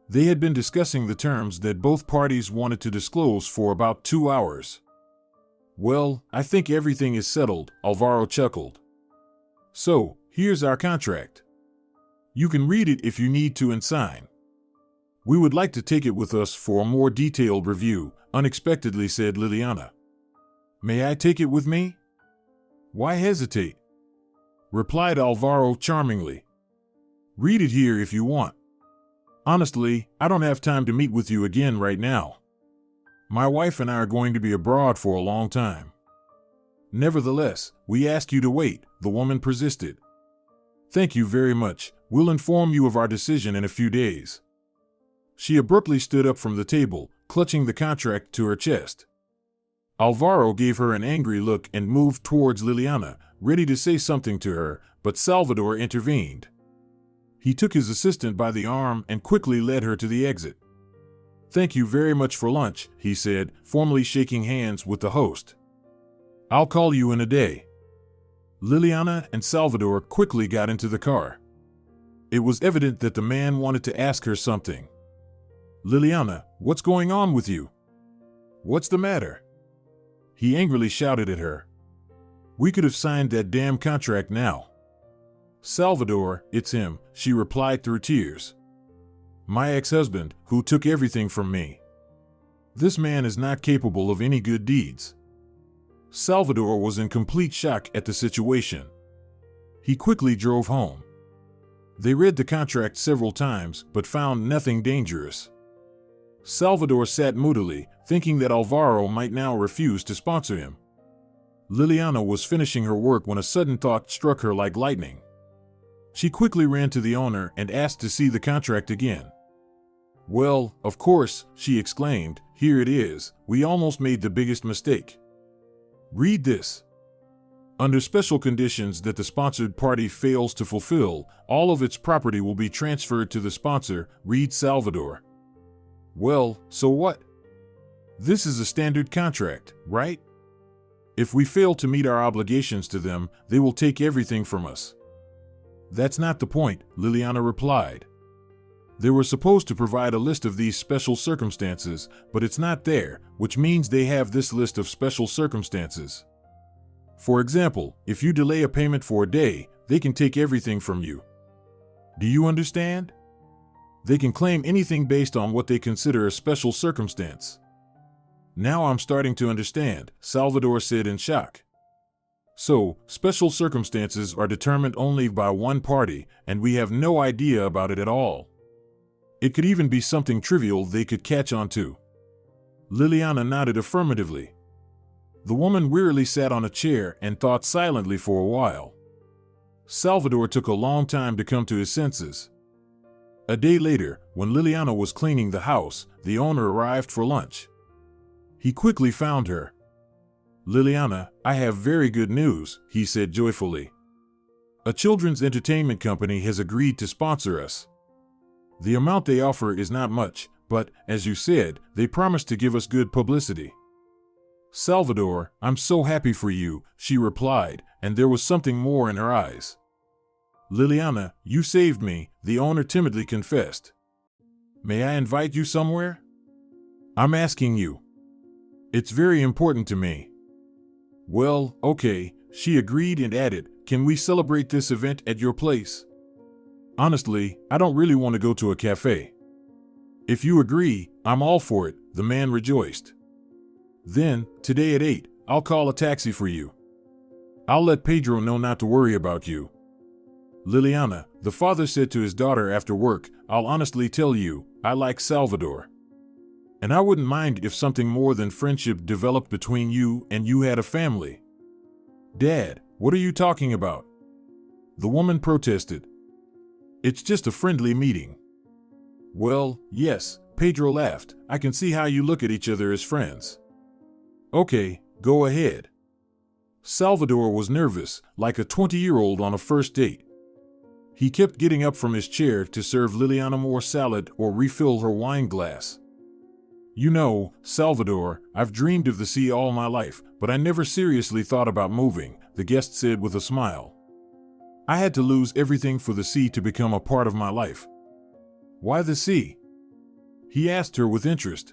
They had been discussing the terms that both parties wanted to disclose for about 2 hours. Well, I think everything is settled, Alvaro chuckled. So, here's our contract. You can read it if you need to and sign. We would like to take it with us for a more detailed review, unexpectedly said Liliana. May I take it with me? Why hesitate? Replied Alvaro charmingly. Read it here if you want. Honestly, I don't have time to meet with you again right now. My wife and I are going to be abroad for a long time. Nevertheless, we ask you to wait, the woman persisted. Thank you very much. We'll inform you of our decision in a few days. She abruptly stood up from the table, clutching the contract to her chest. Alvaro gave her an angry look and moved towards Liliana, ready to say something to her, but Salvador intervened. He took his assistant by the arm and quickly led her to the exit. Thank you very much for lunch, he said, formally shaking hands with the host. I'll call you in a day. Liliana and Salvador quickly got into the car. It was evident that the man wanted to ask her something. Liliana, what's going on with you? What's the matter? He angrily shouted at her. We could have signed that damn contract now. Salvador, it's him, she replied through tears. My ex-husband, who took everything from me. This man is not capable of any good deeds. Salvador was in complete shock at the situation. He quickly drove home. They read the contract several times, but found nothing dangerous. Salvador sat moodily, thinking that Alvaro might now refuse to sponsor him. Liliana was finishing her work when a sudden thought struck her like lightning. She quickly ran to the owner and asked to see the contract again. Well, of course, she exclaimed, here it is, we almost made the biggest mistake. Read this. Under special conditions that the sponsored party fails to fulfill, all of its property will be transferred to the sponsor, read Salvador. Well, so what? This is a standard contract, right? If we fail to meet our obligations to them, they will take everything from us. That's not the point, Liliana replied. They were supposed to provide a list of these special circumstances, but it's not there, which means they have this list of special circumstances. For example, if you delay a payment for a day, they can take everything from you. Do you understand? They can claim anything based on what they consider a special circumstance. Now I'm starting to understand, Salvador said in shock. So, special circumstances are determined only by one party, and we have no idea about it at all. It could even be something trivial they could catch on to. Liliana nodded affirmatively. The woman wearily sat on a chair and thought silently for a while. Salvador took a long time to come to his senses. A day later, when Liliana was cleaning the house, the owner arrived for lunch. He quickly found her. "Liliana, I have very good news," he said joyfully. "A children's entertainment company has agreed to sponsor us. The amount they offer is not much, but, as you said, they promised to give us good publicity." "Salvador, I'm so happy for you," she replied, and there was something more in her eyes. "Liliana, you saved me," the owner timidly confessed. "May I invite you somewhere?" "I'm asking you. It's very important to me." "Well, okay," she agreed and added, "can we celebrate this event at your place? Honestly, I don't really want to go to a cafe." "If you agree, I'm all for it," the man rejoiced. "Then, today at 8, I'll call a taxi for you. I'll let Pedro know not to worry about you." "Liliana," the father said to his daughter after work, "I'll honestly tell you, I like Salvador. And I wouldn't mind if something more than friendship developed between you and you had a family." "Dad, what are you talking about?" the woman protested. "It's just a friendly meeting." "Well, yes," Pedro laughed, "I can see how you look at each other as friends." "Okay, go ahead." Salvador was nervous, like a 20-year-old on a first date. He kept getting up from his chair to serve Liliana more salad or refill her wine glass. "You know, Salvador, I've dreamed of the sea all my life, but I never seriously thought about moving," the guest said with a smile. "I had to lose everything for the sea to become a part of my life." "Why the sea?" he asked her with interest.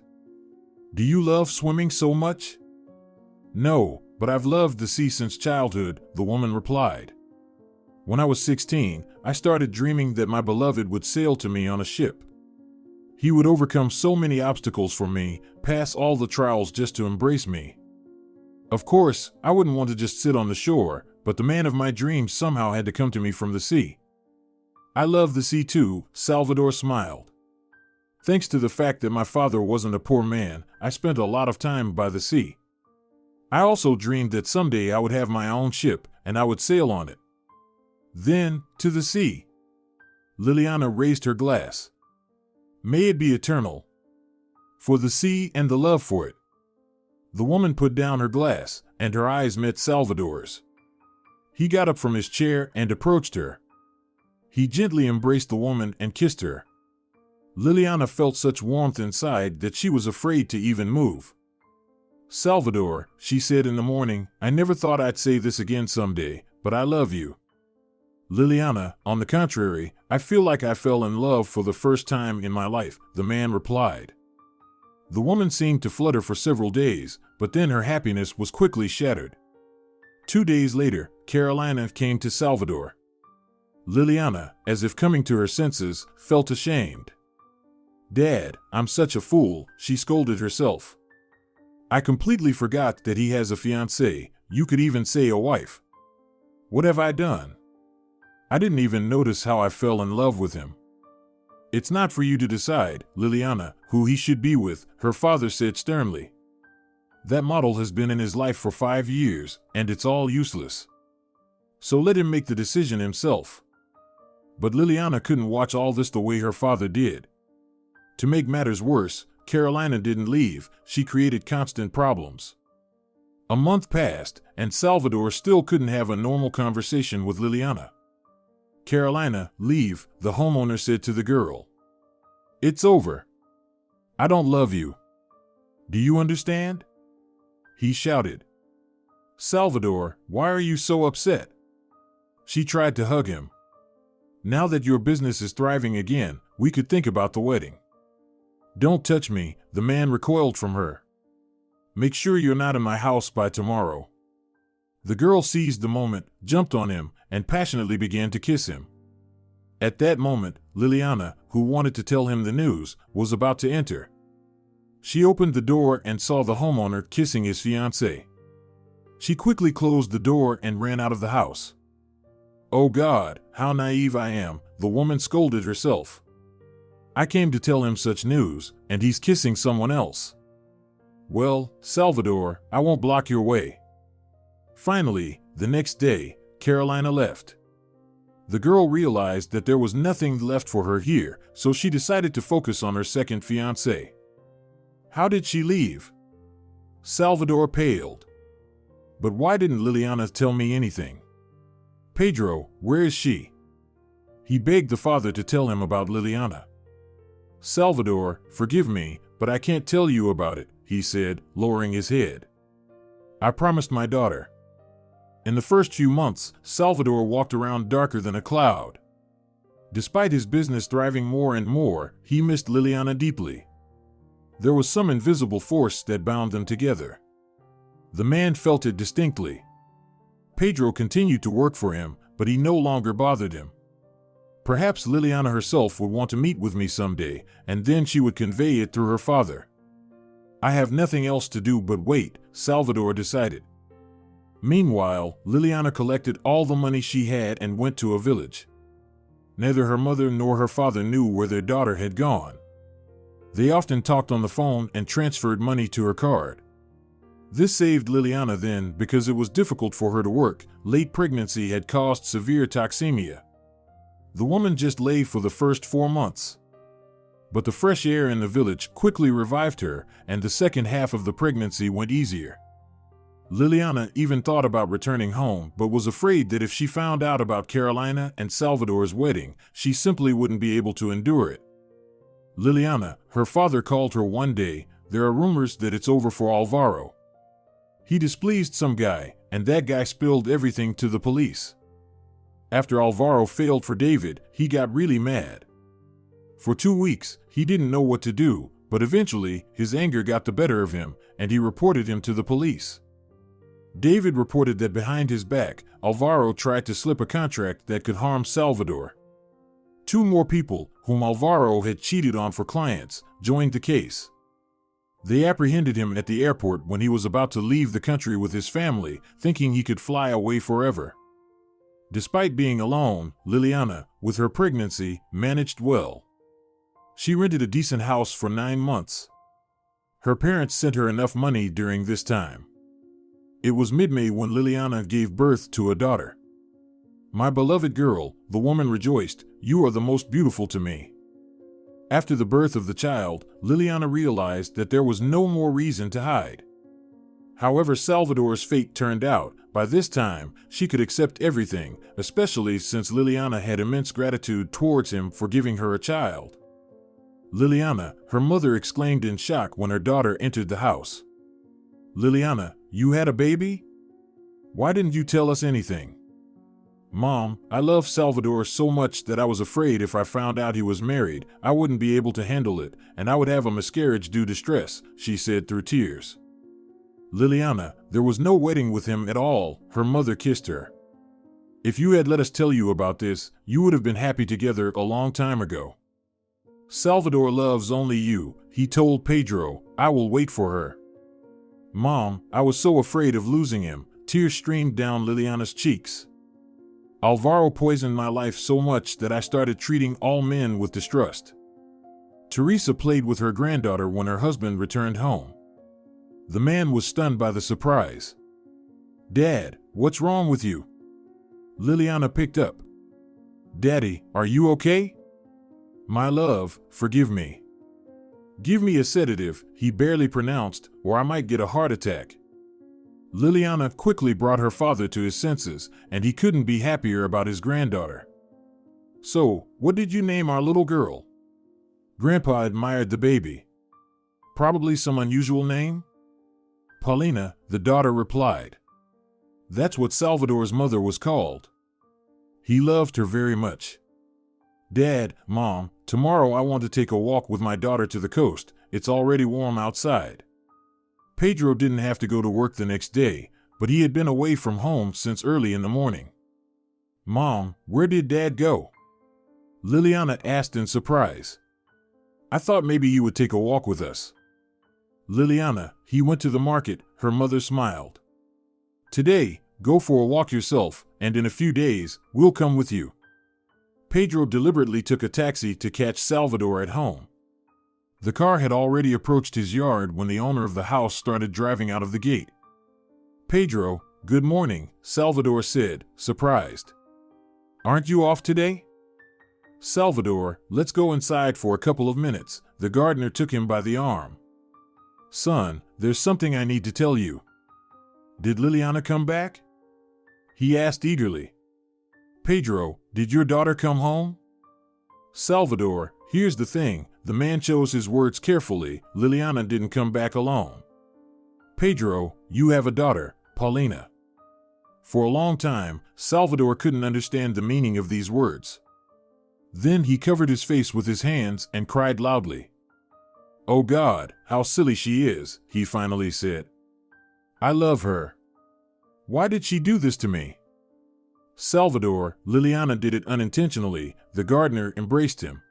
"Do you love swimming so much?" "No, but I've loved the sea since childhood," the woman replied. "When I was 16, I started dreaming that my beloved would sail to me on a ship. He would overcome so many obstacles for me, pass all the trials just to embrace me. Of course, I wouldn't want to just sit on the shore, but the man of my dreams somehow had to come to me from the sea." "I love the sea too," Salvador smiled. "Thanks to the fact that my father wasn't a poor man, I spent a lot of time by the sea. I also dreamed that someday I would have my own ship, and I would sail on it." "Then, to the sea." Liliana raised her glass. "May it be eternal. For the sea and the love for it." The woman put down her glass, and her eyes met Salvador's. He got up from his chair and approached her. He gently embraced the woman and kissed her. Liliana felt such warmth inside that she was afraid to even move. "Salvador," she said in the morning, "I never thought I'd say this again someday, but I love you." "Liliana, on the contrary, I feel like I fell in love for the first time in my life," the man replied. The woman seemed to flutter for several days, but then her happiness was quickly shattered. 2 days later, Carolina came to Salvador. Liliana, as if coming to her senses, felt ashamed. "Dad, I'm such a fool," she scolded herself. "I completely forgot that he has a fiancée, you could even say a wife. What have I done? I didn't even notice how I fell in love with him." "It's not for you to decide, Liliana, who he should be with," her father said sternly. "That model has been in his life for 5 years, and it's all useless. So let him make the decision himself." But Liliana couldn't watch all this the way her father did. To make matters worse, Carolina didn't leave, she created constant problems. A month passed, and Salvador still couldn't have a normal conversation with Liliana. "Carolina, leave," the homeowner said to the girl. "It's over. I don't love you. Do you understand?" he shouted. "Salvador, why are you so upset?" She tried to hug him. "Now that your business is thriving again, we could think about the wedding." "Don't touch me," the man recoiled from her. "Make sure you're not in my house by tomorrow." The girl seized the moment, jumped on him, and passionately began to kiss him. At that moment, Liliana, who wanted to tell him the news, was about to enter. She opened the door and saw the homeowner kissing his fiancée. She quickly closed the door and ran out of the house. "Oh God, how naive I am," the woman scolded herself. "I came to tell him such news, and he's kissing someone else. Well, Salvador, I won't block your way." Finally, the next day, Carolina left. The girl realized that there was nothing left for her here, so she decided to focus on her second fiancé. How did she leave? Salvador paled. "But why didn't Liliana tell me anything? Pedro, where is she?" He begged the father to tell him about Liliana. "Salvador, forgive me, but I can't tell you about it," he said, lowering his head. "I promised my daughter." In the first few months, Salvador walked around darker than a cloud. Despite his business thriving more and more, he missed Liliana deeply. There was some invisible force that bound them together. The man felt it distinctly. Pedro continued to work for him, but he no longer bothered him. Perhaps Liliana herself would want to meet with me someday, and then she would convey it through her father. "I have nothing else to do but wait," Salvador decided. Meanwhile, Liliana collected all the money she had and went to a village. Neither her mother nor her father knew where their daughter had gone. They often talked on the phone and transferred money to her card. This saved Liliana then because it was difficult for her to work. Late pregnancy had caused severe toxemia. The woman just lay for the first 4 months. But the fresh air in the village quickly revived her, and the second half of the pregnancy went easier. Liliana even thought about returning home, but was afraid that if she found out about Carolina and Salvador's wedding, she simply wouldn't be able to endure it. "Liliana," her father called her one day, "there are rumors that it's over for Alvaro. He displeased some guy, and that guy spilled everything to the police. After Alvaro failed for David, he got really mad. For 2 weeks, he didn't know what to do, but eventually, his anger got the better of him, and he reported him to the police. David reported that behind his back, Alvaro tried to slip a contract that could harm Salvador. 2 more people, whom Alvaro had cheated on for clients, joined the case. They apprehended him at the airport when he was about to leave the country with his family, thinking he could fly away forever. Despite being alone, Liliana, with her pregnancy, managed well. She rented a decent house for 9 months. Her parents sent her enough money during this time. It was mid-May when Liliana gave birth to a daughter. "My beloved girl," the woman rejoiced, "you are the most beautiful to me." After the birth of the child, Liliana realized that there was no more reason to hide. However Salvador's fate turned out, by this time, she could accept everything, especially since Liliana had immense gratitude towards him for giving her a child. "Liliana," her mother exclaimed in shock when her daughter entered the house. "Liliana, you had a baby? Why didn't you tell us anything?" "Mom, I love Salvador so much that I was afraid if I found out he was married, I wouldn't be able to handle it, and I would have a miscarriage due to stress," she said through tears. "Liliana, there was no wedding with him at all," her mother kissed her. "If you had let us tell you about this, you would have been happy together a long time ago. Salvador loves only you," he told Pedro. "I will wait for her." "Mom, I was so afraid of losing him," tears streamed down Liliana's cheeks. "Alvaro poisoned my life so much that I started treating all men with distrust." Teresa played with her granddaughter when her husband returned home. The man was stunned by the surprise. "Dad, what's wrong with you?" Liliana picked up. "Daddy, are you okay?" "My love, forgive me. Give me a sedative," he barely pronounced, "or I might get a heart attack." Liliana quickly brought her father to his senses, and he couldn't be happier about his granddaughter. "So, what did you name our little girl?" Grandpa admired the baby. "Probably some unusual name?" "Paulina," the daughter replied. "That's what Salvador's mother was called. He loved her very much." "Dad, Mom, tomorrow I want to take a walk with my daughter to the coast. It's already warm outside." Pedro didn't have to go to work the next day, but he had been away from home since early in the morning. "Mom, where did Dad go?" Liliana asked in surprise. "I thought maybe he would take a walk with us." "Liliana, he went to the market," her mother smiled. Today, go for a walk yourself, and in a few days, we'll come with you. Pedro deliberately took a taxi to catch Salvador at home. The car had already approached his yard when the owner of the house started driving out of the gate. Pedro, good morning, Salvador said, surprised. Aren't you off today? Salvador, let's go inside for a couple of minutes. The gardener took him by the arm. Son, there's something I need to tell you. Did Liliana come back? He asked eagerly. Pedro, did your daughter come home? Salvador, here's the thing, the man chose his words carefully, Liliana didn't come back alone. Pedro, you have a daughter, Paulina. For a long time, Salvador couldn't understand the meaning of these words. Then he covered his face with his hands and cried loudly. Oh God, how silly she is, he finally said. I love her. Why did she do this to me? Salvador, Liliana did it unintentionally, the gardener embraced him.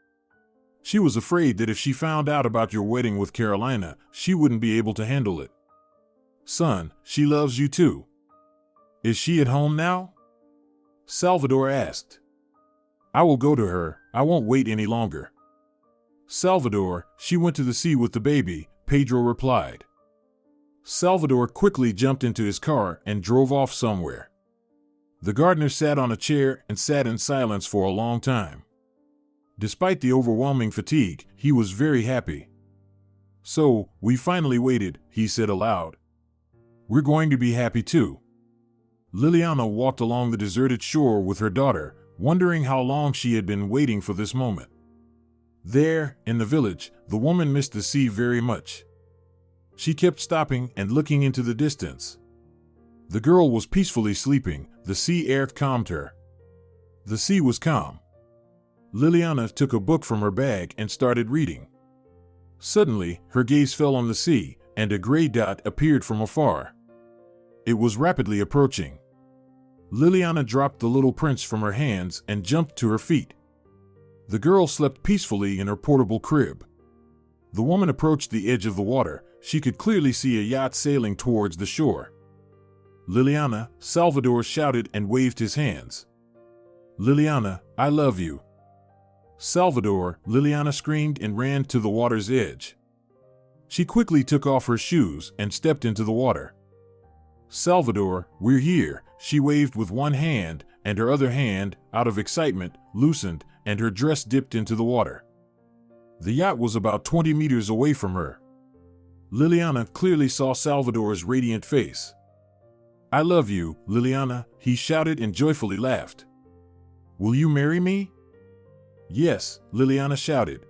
She was afraid that if she found out about your wedding with Carolina, she wouldn't be able to handle it. Son, she loves you too. Is she at home now? Salvador asked. I will go to her, I won't wait any longer. Salvador, she went to the sea with the baby, Pedro replied. Salvador quickly jumped into his car and drove off somewhere. The gardener sat on a chair and sat in silence for a long time. Despite the overwhelming fatigue, he was very happy. So, we finally waited, he said aloud. We're going to be happy too. Liliana walked along the deserted shore with her daughter, wondering how long she had been waiting for this moment. There, in the village, the woman missed the sea very much. She kept stopping and looking into the distance. The girl was peacefully sleeping, the sea air calmed her. The sea was calm. Liliana took a book from her bag and started reading. Suddenly, her gaze fell on the sea, and a gray dot appeared from afar. It was rapidly approaching. Liliana dropped the little prince from her hands and jumped to her feet. The girl slept peacefully in her portable crib. The woman approached the edge of the water. She could clearly see a yacht sailing towards the shore. Liliana, Salvador shouted and waved his hands. Liliana, I love you. Salvador, Liliana screamed and ran to the water's edge. She quickly took off her shoes and stepped into the water. Salvador, we're here, she waved with one hand, and her other hand, out of excitement, loosened, and her dress dipped into the water. The yacht was about 20 meters away from her. Liliana clearly saw Salvador's radiant face. I love you, Liliana, he shouted and joyfully laughed. Will you marry me? Yes, Liliana shouted.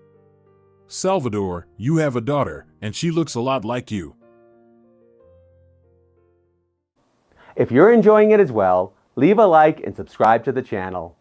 Salvador, you have a daughter, and she looks a lot like you. If you're enjoying it as well, leave a like and subscribe to the channel.